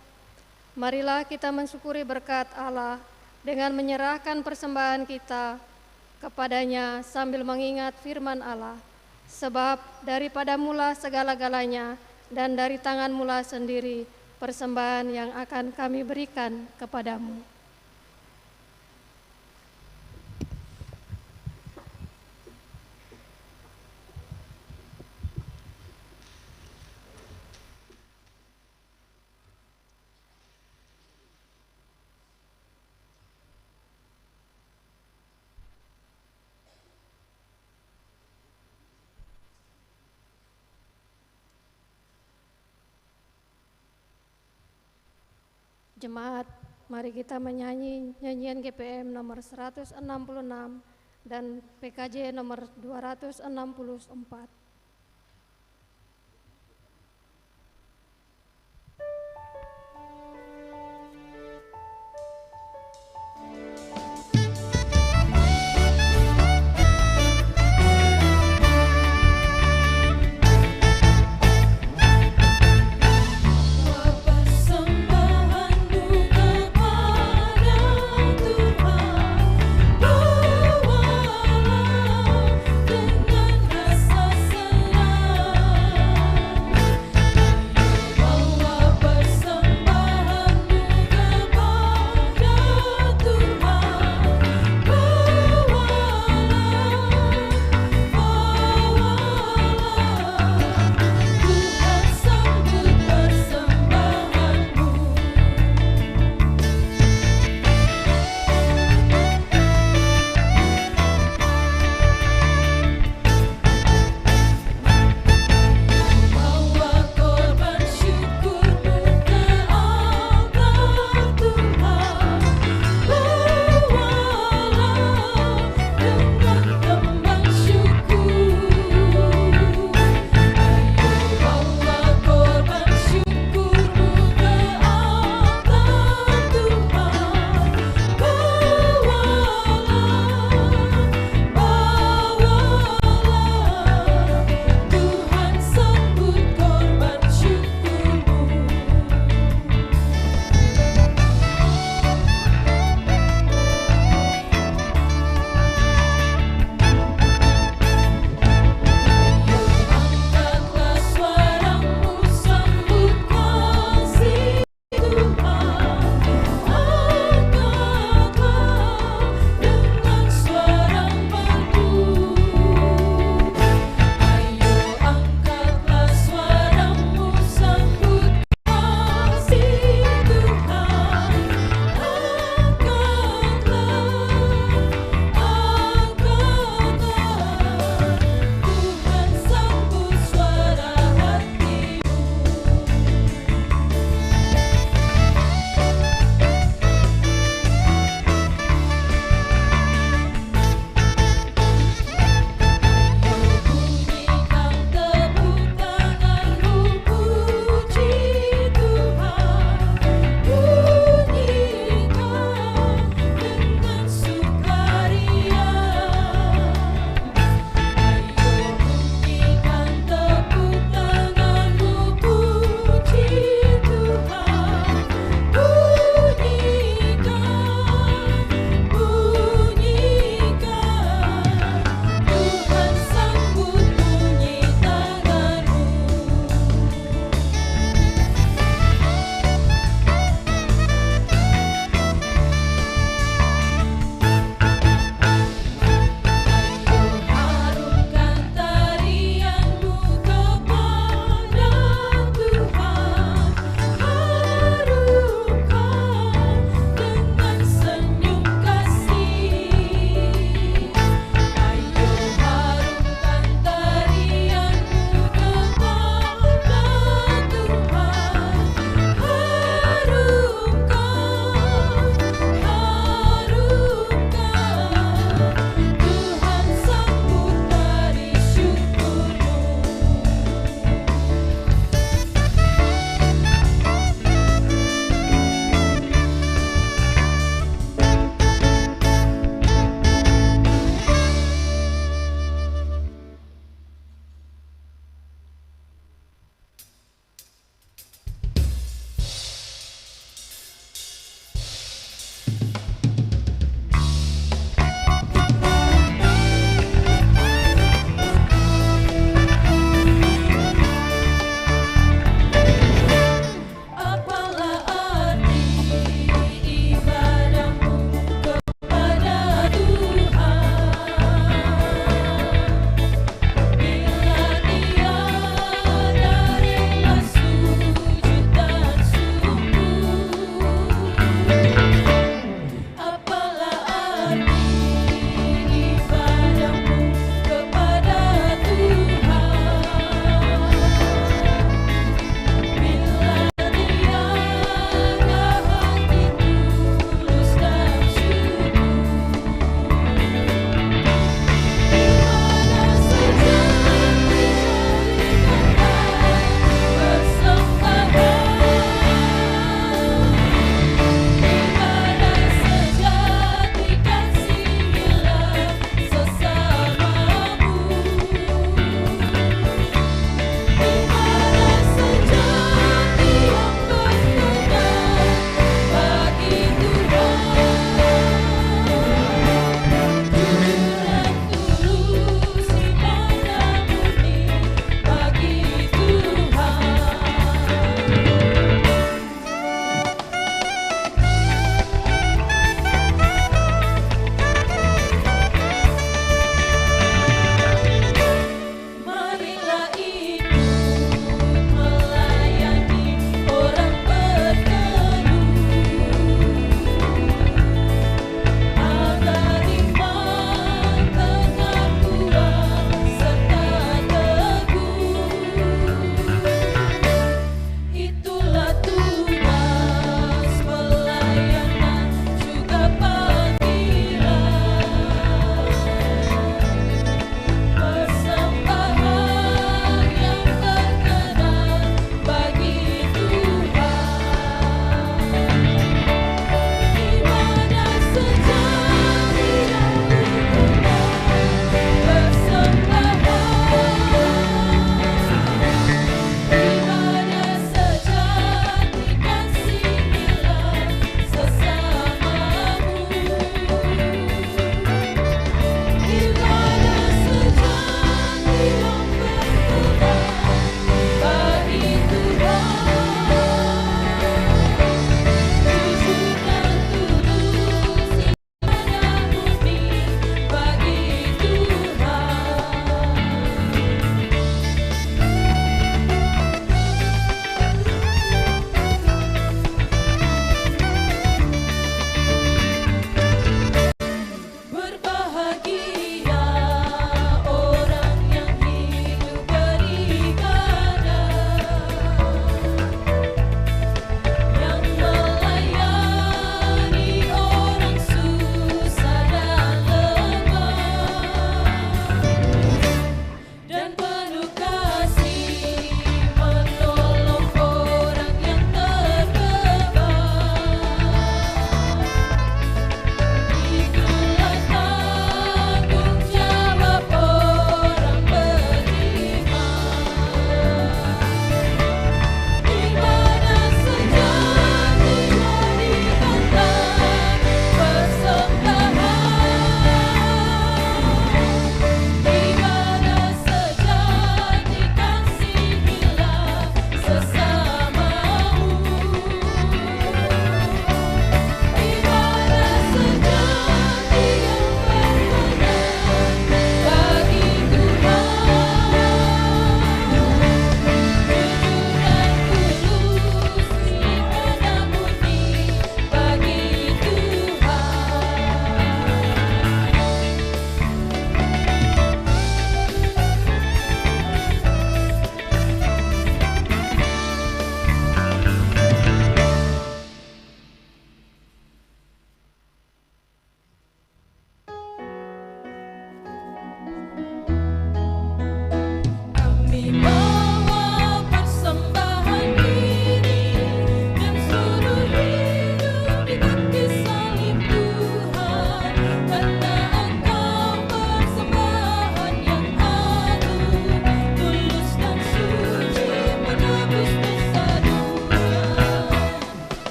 Marilah kita mensyukuri berkat Allah dengan menyerahkan persembahan kita kepadanya sambil mengingat firman Allah. Sebab daripada mula segala-galanya dan dari tangan mula sendiri persembahan yang akan kami berikan kepadamu. Jemaat, mari kita menyanyi nyanyian GPM nomor 166 dan PKJ nomor 264. Dengan rasa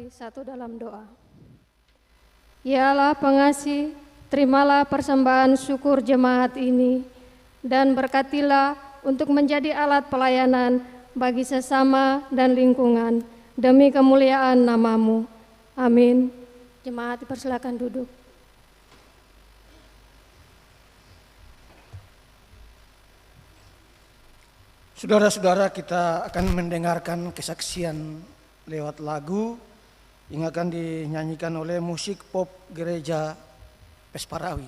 mari satu dalam doa. Ya Allah pengasih, terimalah persembahan syukur jemaat ini dan berkatilah untuk menjadi alat pelayanan bagi sesama dan lingkungan demi kemuliaan nama-Mu. Amin. Jemaat dipersilakan duduk. Saudara-saudara, kita akan mendengarkan kesaksian lewat lagu yang akan dinyanyikan oleh musik pop gereja Pesparawi.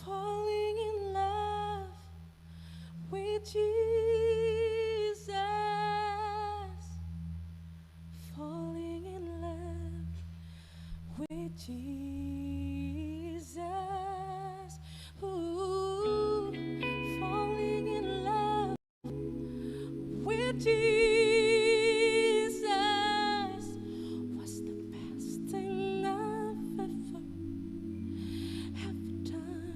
Falling in love with Jesus, falling in love with Jesus, ooh, falling in love with Jesus was the best thing I've ever done.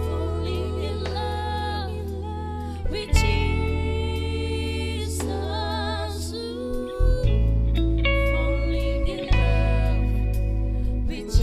Falling in love with Jesus. Falling in love with Jesus.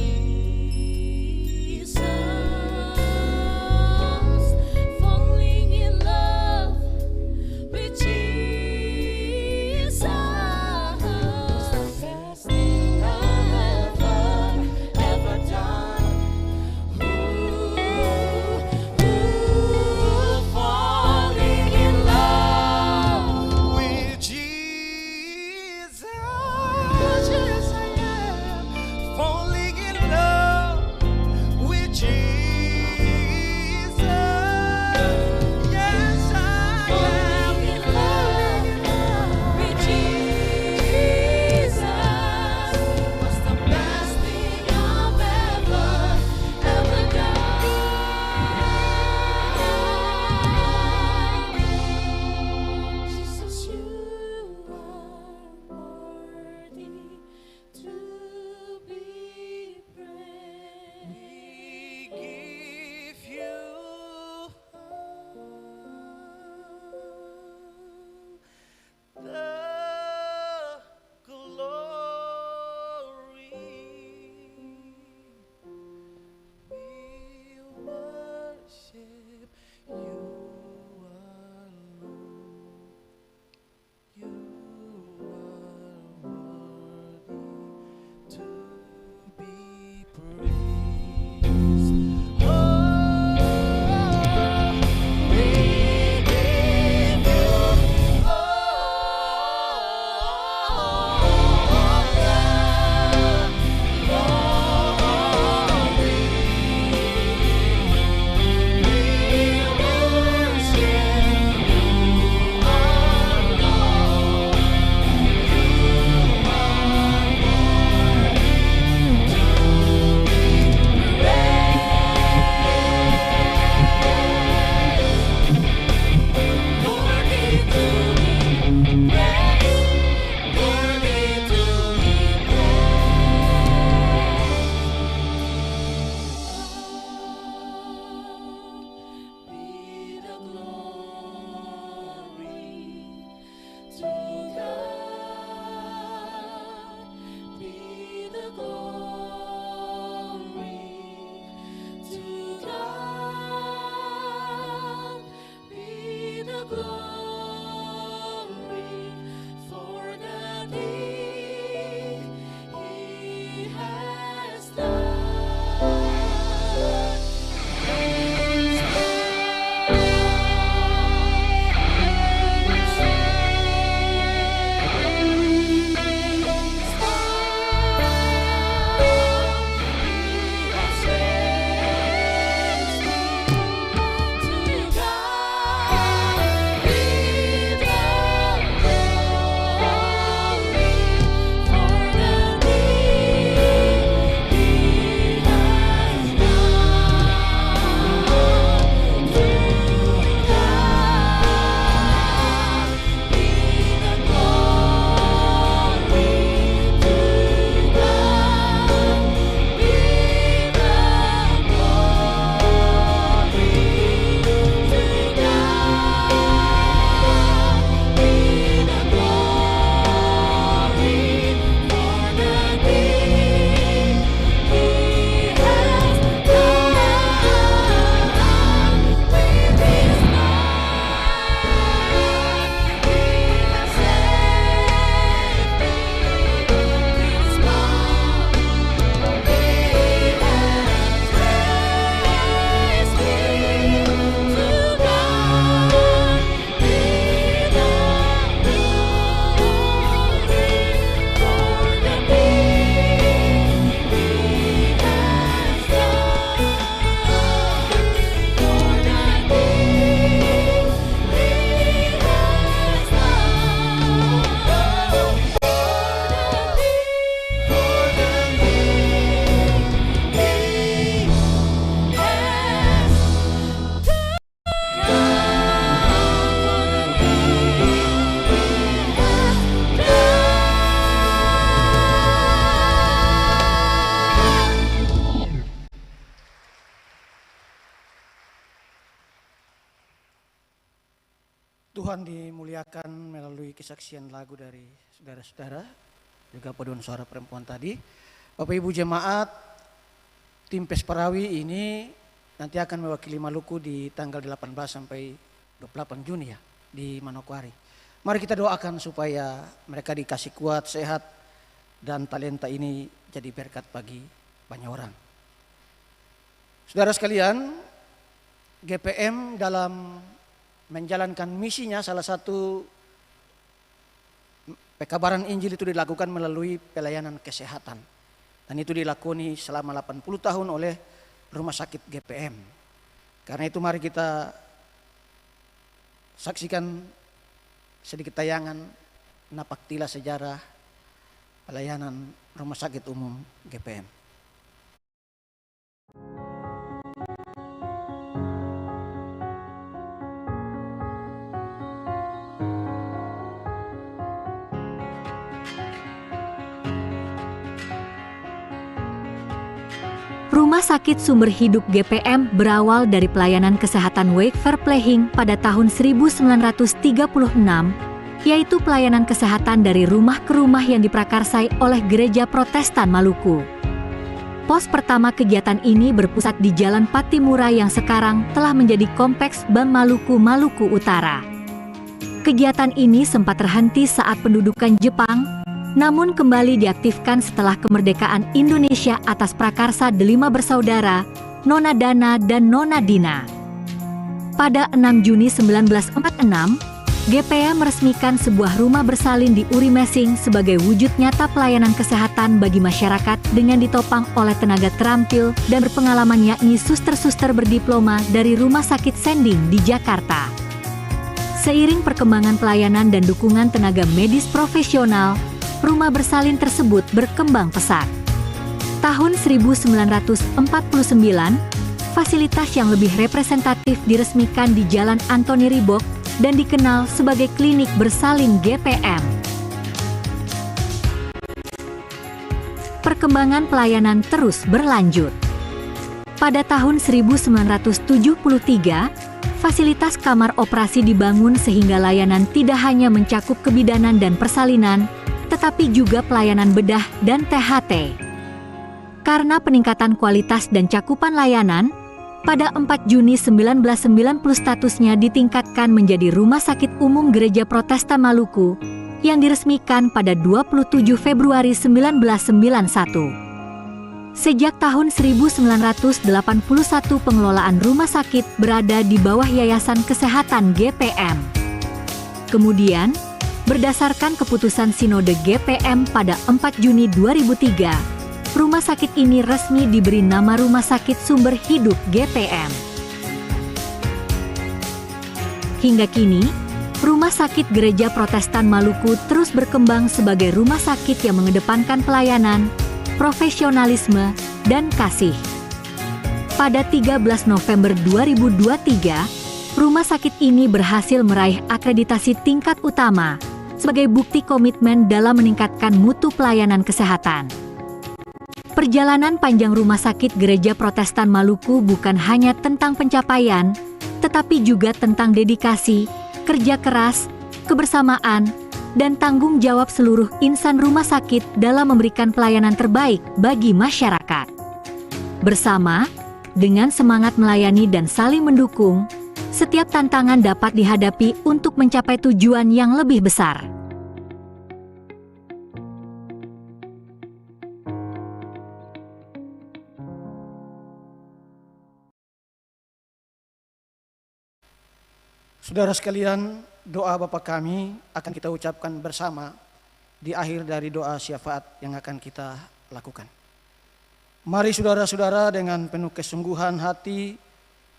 Tuhan dimuliakan melalui kesaksian lagu dari saudara-saudara, juga paduan suara perempuan tadi. Bapak Ibu jemaat, tim Pesparawi ini nanti akan mewakili Maluku di tanggal 18 sampai 28 Juni ya, di Manokwari. Mari kita doakan supaya mereka dikasih kuat, sehat, dan talenta ini jadi berkat bagi banyak orang. Saudara sekalian, GPM dalam menjalankan misinya, salah satu pekabaran Injil itu dilakukan melalui pelayanan kesehatan. Dan itu dilakoni selama 80 tahun oleh Rumah Sakit GPM. Karena itu mari kita saksikan sedikit tayangan napaktila sejarah pelayanan Rumah Sakit Umum GPM. Rumah Sakit Sumber Hidup GPM berawal dari pelayanan kesehatan Wake Verpleging pada tahun 1936, yaitu pelayanan kesehatan dari rumah ke rumah yang diprakarsai oleh Gereja Protestan Maluku. Pos pertama kegiatan ini berpusat di Jalan Patimura yang sekarang telah menjadi Kompleks Bank Maluku, Maluku Utara. Kegiatan ini sempat terhenti saat pendudukan Jepang, namun kembali diaktifkan setelah kemerdekaan Indonesia atas prakarsa delima bersaudara, Nona Dana dan Nona Dina. Pada 6 Juni 1946, GPM meresmikan sebuah rumah bersalin di Uri Mesing sebagai wujud nyata pelayanan kesehatan bagi masyarakat dengan ditopang oleh tenaga terampil dan berpengalaman, yakni suster-suster berdiploma dari Rumah Sakit Sending di Jakarta. Seiring perkembangan pelayanan dan dukungan tenaga medis profesional, rumah bersalin tersebut berkembang pesat. Tahun 1949, fasilitas yang lebih representatif diresmikan di Jalan Antoni Ribok dan dikenal sebagai Klinik Bersalin GPM. Perkembangan pelayanan terus berlanjut. Pada tahun 1973, fasilitas kamar operasi dibangun sehingga layanan tidak hanya mencakup kebidanan dan persalinan, tetapi juga pelayanan bedah dan THT. Karena peningkatan kualitas dan cakupan layanan, pada 4 Juni 1990 statusnya ditingkatkan menjadi Rumah Sakit Umum Gereja Protestan Maluku yang diresmikan pada 27 Februari 1991. Sejak tahun 1981 pengelolaan rumah sakit berada di bawah Yayasan Kesehatan GPM. Kemudian, berdasarkan keputusan Sinode GPM pada 4 Juni 2003, rumah sakit ini resmi diberi nama Rumah Sakit Sumber Hidup GPM. Hingga kini, Rumah Sakit Gereja Protestan Maluku terus berkembang sebagai rumah sakit yang mengedepankan pelayanan, profesionalisme, dan kasih. Pada 13 November 2023, rumah sakit ini berhasil meraih akreditasi tingkat utama sebagai bukti komitmen dalam meningkatkan mutu pelayanan kesehatan. Perjalanan panjang Rumah Sakit Gereja Protestan Maluku bukan hanya tentang pencapaian, tetapi juga tentang dedikasi, kerja keras, kebersamaan, dan tanggung jawab seluruh insan rumah sakit dalam memberikan pelayanan terbaik bagi masyarakat. Bersama, dengan semangat melayani dan saling mendukung, setiap tantangan dapat dihadapi untuk mencapai tujuan yang lebih besar. Saudara sekalian, doa Bapa kami akan kita ucapkan bersama di akhir dari doa syafaat yang akan kita lakukan. Mari saudara-saudara dengan penuh kesungguhan hati,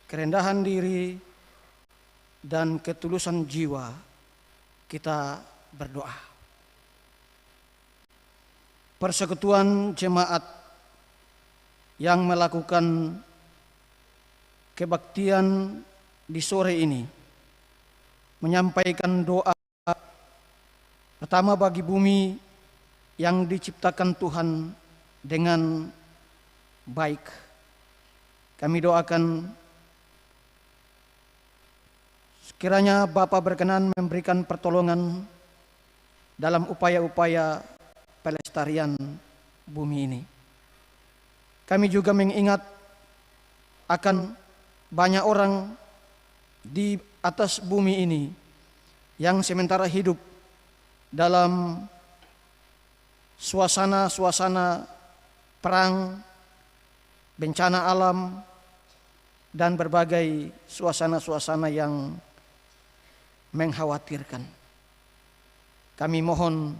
kerendahan diri, dan ketulusan jiwa kita berdoa. Persekutuan jemaat yang melakukan kebaktian di sore ini menyampaikan doa pertama bagi bumi yang diciptakan Tuhan dengan baik. Kami doakan Kiranya Bapa berkenan memberikan pertolongan dalam upaya-upaya pelestarian bumi ini. Kami juga mengingat akan banyak orang di atas bumi ini yang sementara hidup dalam suasana-suasana perang, bencana alam, dan berbagai suasana-suasana yang mengkhawatirkan. Kami mohon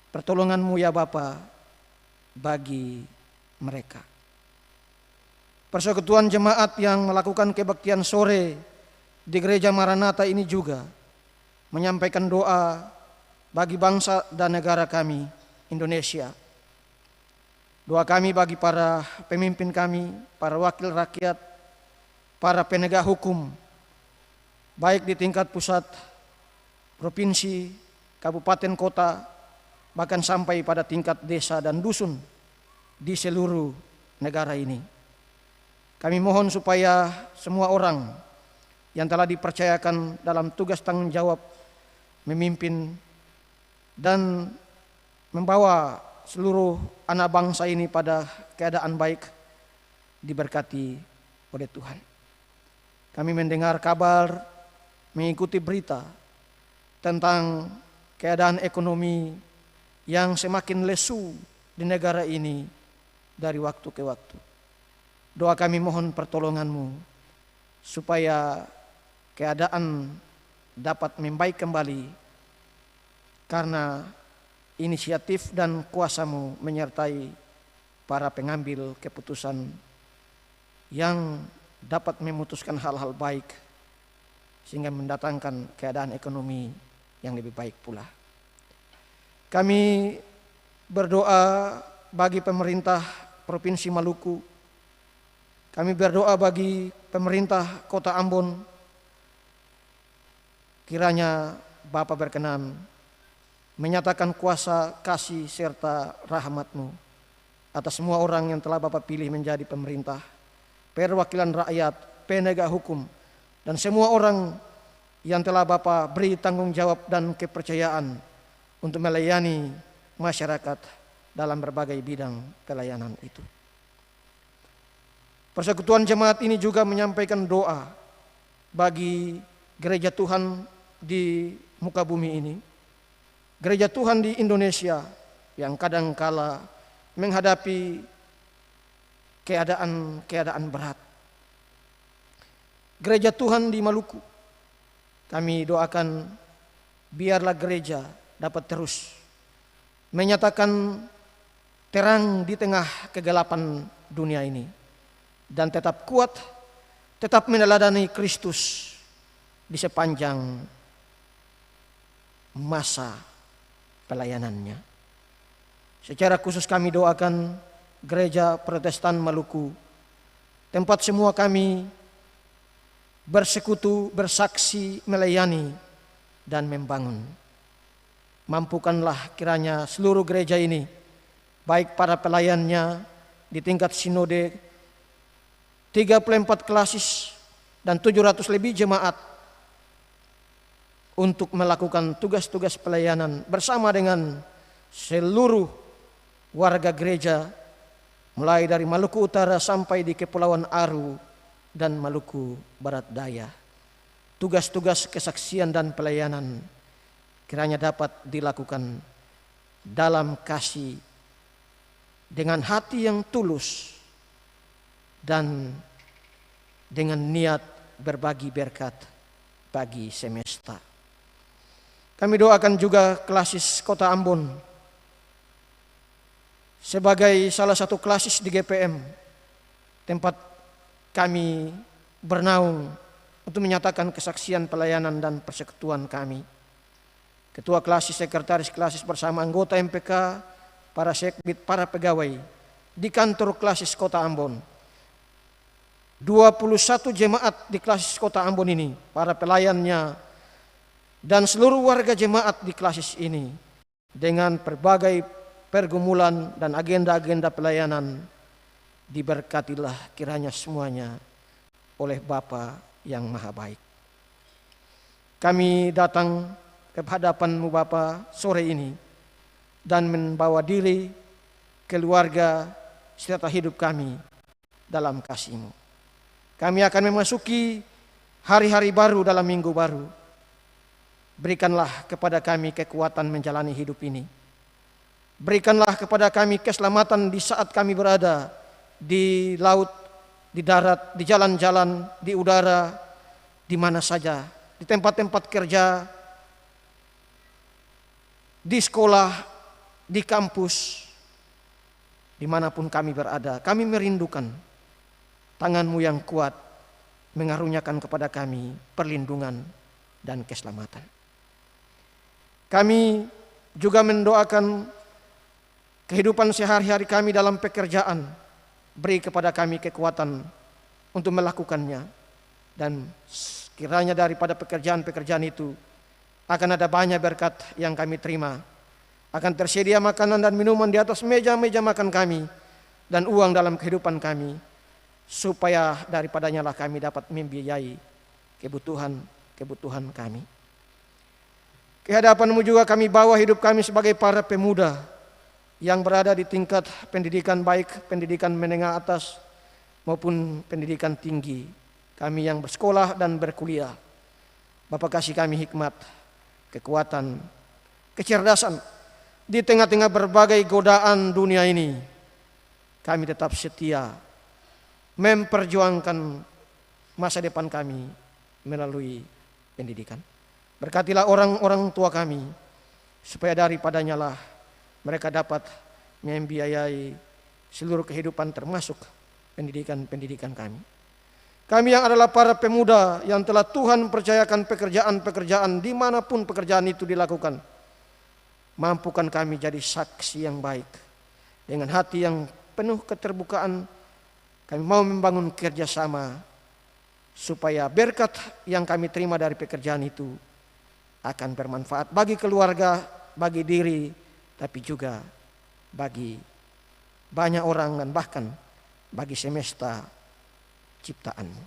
pertolongan-Mu ya Bapa bagi mereka. Persekutuan jemaat yang melakukan kebaktian sore di Gereja Maranatha ini juga menyampaikan doa bagi bangsa dan negara kami, Indonesia. Doa kami bagi para pemimpin kami, para wakil rakyat, para penegak hukum, baik di tingkat pusat, provinsi, kabupaten, kota, bahkan sampai pada tingkat desa dan dusun di seluruh negara ini. Kami mohon supaya semua orang yang telah dipercayakan dalam tugas tanggung jawab memimpin dan membawa seluruh anak bangsa ini pada keadaan baik diberkati oleh Tuhan. Kami mendengar kabar, mengikuti berita tentang keadaan ekonomi yang semakin lesu di negara ini dari waktu ke waktu. Doa kami mohon pertolongan-Mu supaya keadaan dapat membaik kembali karena inisiatif dan kuasa-Mu menyertai para pengambil keputusan yang dapat memutuskan hal-hal baik sehingga mendatangkan keadaan ekonomi yang lebih baik pula. Kami berdoa bagi pemerintah Provinsi Maluku. Kami berdoa bagi pemerintah Kota Ambon. Kiranya Bapa berkenan menyatakan kuasa kasih serta rahmat-Mu atas semua orang yang telah Bapa pilih menjadi pemerintah, perwakilan rakyat, penegak hukum, dan semua orang yang telah Bapa beri tanggung jawab dan kepercayaan untuk melayani masyarakat dalam berbagai bidang pelayanan itu. Persekutuan jemaat ini juga menyampaikan doa bagi gereja Tuhan di muka bumi ini, gereja Tuhan di Indonesia yang kadangkala menghadapi keadaan berat. Gereja Tuhan di Maluku, kami doakan biarlah gereja dapat terus menyatakan terang di tengah kegelapan dunia ini dan tetap kuat, tetap meneladani Kristus di sepanjang masa pelayanannya. Secara khusus kami doakan Gereja Protestan Maluku, tempat semua kami bersekutu, bersaksi, melayani, dan membangun. Mampukanlah kiranya seluruh gereja ini, baik para pelayannya di tingkat sinode, 34 klasis dan 700 lebih jemaat untuk melakukan tugas-tugas pelayanan bersama dengan seluruh warga gereja mulai dari Maluku Utara sampai di Kepulauan Aru dan Maluku Barat Daya. Tugas-tugas kesaksian dan pelayanan kiranya dapat dilakukan dalam kasih dengan hati yang tulus dan dengan niat berbagi berkat bagi semesta. Kami doakan juga klasis Kota Ambon sebagai salah satu klasis di GPM, tempat kami bernaung untuk menyatakan kesaksian pelayanan dan persekutuan kami. Ketua klasis, sekretaris klasis bersama anggota MPK, para sekbid, para pegawai di kantor klasis Kota Ambon. 21 jemaat di klasis Kota Ambon ini, para pelayannya dan seluruh warga jemaat di klasis ini dengan berbagai pergumulan dan agenda-agenda pelayanan, diberkatilah kiranya semuanya oleh Bapa yang Maha Baik. kami datang ke hadapan-Mu Bapa sore ini dan membawa diri, keluarga, serta hidup kami dalam kasih-Mu. Kami akan memasuki hari-hari baru dalam minggu baru. Berikanlah kepada kami kekuatan menjalani hidup ini. Berikanlah kepada kami keselamatan di saat kami berada di laut, di darat, di jalan-jalan, di udara, di mana saja, di tempat-tempat kerja, di sekolah, di kampus, dimanapun kami berada. Kami merindukan tangan-Mu yang kuat mengaruniakan kepada kami perlindungan dan keselamatan. Kami juga mendoakan kehidupan sehari-hari kami dalam pekerjaan. Beri kepada kami kekuatan untuk melakukannya. Dan kiranya daripada pekerjaan-pekerjaan itu akan ada banyak berkat yang kami terima. Akan tersedia makanan dan minuman di atas meja-meja makan kami. Dan uang dalam kehidupan kami. Supaya daripadanya lah kami dapat membiayai kebutuhan kami. Ke hadapan-Mu juga kami bawa hidup kami sebagai para pemuda yang berada di tingkat pendidikan baik, pendidikan menengah atas maupun pendidikan tinggi. Kami yang bersekolah dan berkuliah. Bapa kasih kami hikmat, kekuatan, kecerdasan di tengah-tengah berbagai godaan dunia ini. Kami tetap setia memperjuangkan masa depan kami melalui pendidikan. Berkatilah orang-orang tua kami, supaya daripadanya lah mereka dapat membiayai seluruh kehidupan termasuk pendidikan-pendidikan kami. Kami yang adalah para pemuda yang telah Tuhan percayakan pekerjaan-pekerjaan dimanapun pekerjaan itu dilakukan. Mampukan kami jadi saksi yang baik. Dengan hati yang penuh keterbukaan, kami mau membangun kerjasama supaya berkat yang kami terima dari pekerjaan itu akan bermanfaat bagi keluarga, bagi diri, tapi juga bagi banyak orang dan bahkan bagi semesta ciptaan-Mu.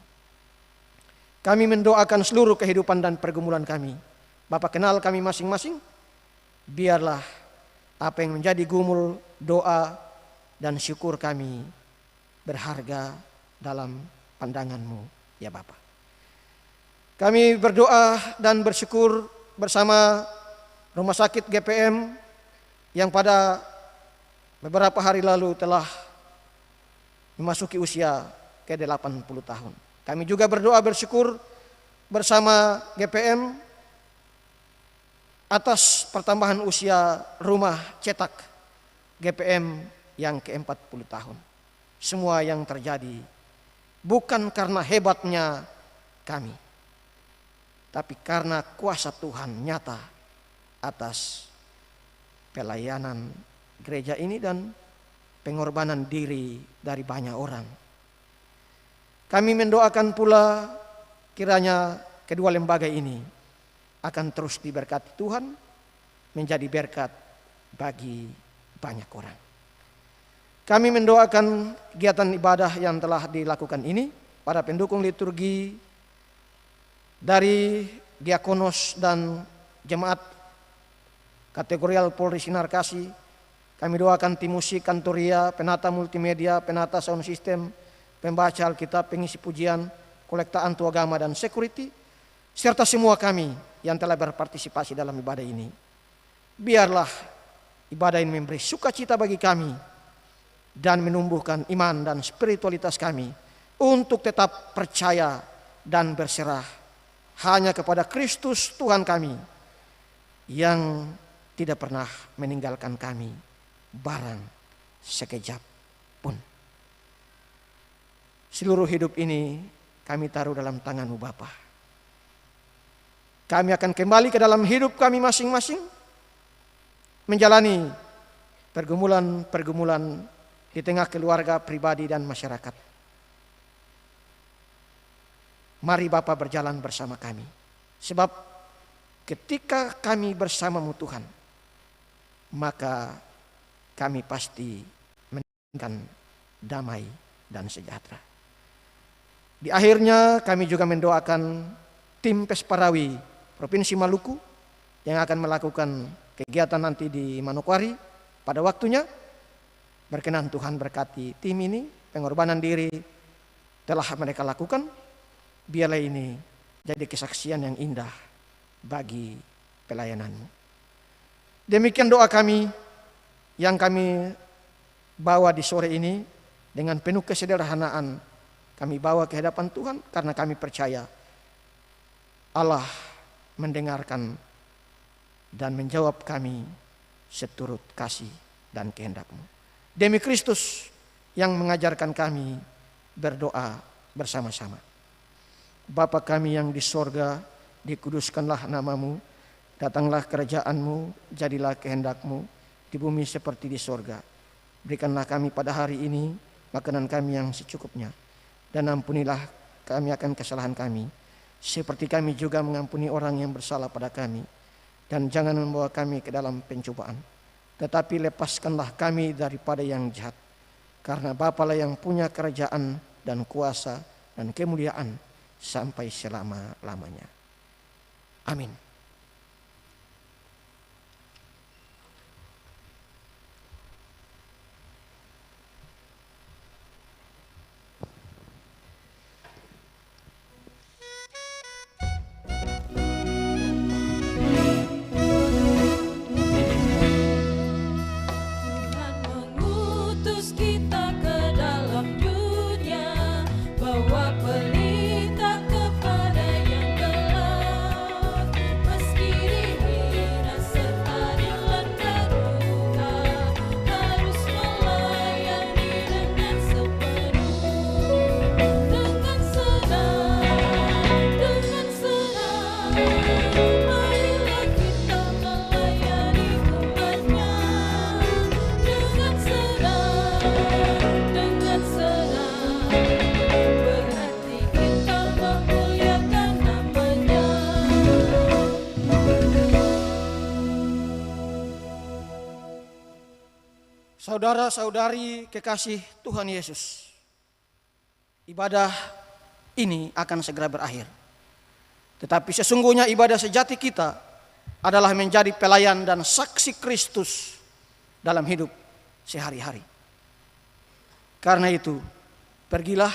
Kami mendoakan seluruh kehidupan dan pergumulan kami. Bapa kenal kami masing-masing. Biarlah apa yang menjadi gumul, doa, dan syukur kami berharga dalam pandangan-Mu, ya Bapa. Kami berdoa dan bersyukur bersama Rumah Sakit GPM yang pada beberapa hari lalu telah memasuki usia ke-80 tahun. Kami juga berdoa bersyukur bersama GPM atas pertambahan usia rumah cetak GPM yang ke-40 tahun. Semua yang terjadi bukan karena hebatnya kami, tapi karena kuasa Tuhan nyata atas pelayanan gereja ini dan pengorbanan diri dari banyak orang. Kami mendoakan pula kiranya kedua lembaga ini akan terus diberkati Tuhan, menjadi berkat bagi banyak orang. Kami mendoakan kegiatan ibadah yang telah dilakukan ini, para pendukung liturgi dari diakonos dan jemaat kategorial Polri Sinar Kasih. Kami doakan tim musik, kantoria, penata multimedia, penata sound system, pembaca Alkitab, pengisi pujian, kolektaan tua agama dan security, serta semua kami yang telah berpartisipasi dalam ibadah ini. Biarlah ibadah ini memberi sukacita bagi kami dan menumbuhkan iman dan spiritualitas kami untuk tetap percaya dan berserah hanya kepada Kristus Tuhan kami yang tidak pernah meninggalkan kami barang sekejap pun. Seluruh hidup ini kami taruh dalam tangan-Mu Bapa. Kami akan kembali ke dalam hidup kami masing-masing, menjalani pergumulan-pergumulan di tengah keluarga, pribadi, dan masyarakat. Mari Bapa berjalan bersama kami. Sebab ketika kami bersama-Mu Tuhan, maka kami pasti mendapatkan damai dan sejahtera. Di akhirnya kami juga mendoakan tim Pesparawi Provinsi Maluku yang akan melakukan kegiatan nanti di Manokwari pada waktunya. Berkenan Tuhan berkati tim ini, pengorbanan diri telah mereka lakukan. Biarlah ini jadi kesaksian yang indah bagi pelayananmu. Demikian doa kami yang kami bawa di sore ini dengan penuh kesederhanaan. Kami bawa ke hadapan Tuhan karena kami percaya Allah mendengarkan dan menjawab kami seturut kasih dan kehendak-Mu. Demi Kristus yang mengajarkan kami berdoa bersama-sama. Bapa kami yang di sorga, dikuduskanlah nama-Mu, datanglah kerajaan-Mu, jadilah kehendak-Mu di bumi seperti di sorga. Berikanlah kami pada hari ini makanan kami yang secukupnya, dan ampunilah kami akan kesalahan kami, seperti kami juga mengampuni orang yang bersalah pada kami. Dan jangan membawa kami ke dalam pencobaan, tetapi lepaskanlah kami daripada yang jahat. Karena Bapalah yang punya kerajaan dan kuasa dan kemuliaan sampai selama-lamanya. Amin. Tuhan mengutus kita ke dalam dunia, bawa pelita kepada yang gelap. Meski dihina serta dilanda duka, harus melayani dengan sepenuh. Dengan senang, marilah kita melayani umat-Nya. Dengan senang, berarti kita memuliakan nama-Nya. Saudara-saudari kekasih Tuhan Yesus, ibadah ini akan segera berakhir. Tetapi sesungguhnya ibadah sejati kita adalah menjadi pelayan dan saksi Kristus dalam hidup sehari-hari. Karena itu, pergilah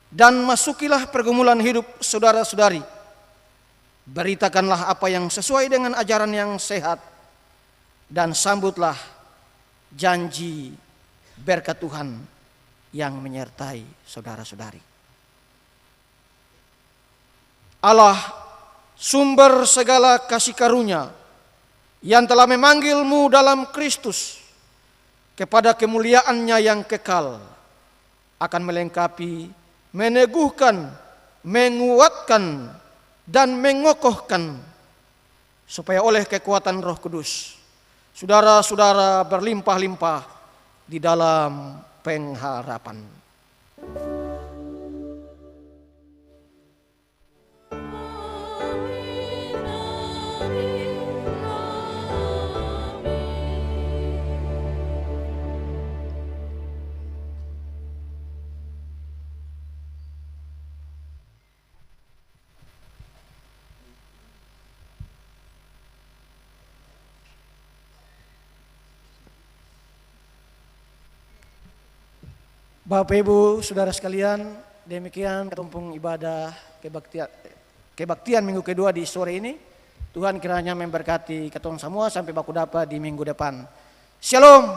dan masukilah pergumulan hidup saudara-saudari. Beritakanlah apa yang sesuai dengan ajaran yang sehat, dan sambutlah janji berkat Tuhan yang menyertai saudara-saudari. Allah, sumber segala kasih karunia, yang telah memanggilmu dalam Kristus kepada kemuliaan-Nya yang kekal, akan melengkapi, meneguhkan, menguatkan, dan mengokohkan, supaya oleh kekuatan Roh Kudus saudara-saudara berlimpah-limpah di dalam pengharapan. Bapak Ibu, saudara sekalian, demikian ketumpung ibadah kebaktian minggu kedua di sore ini. Tuhan kiranya memberkati ketong semua sampai baku dapat di minggu depan. Shalom.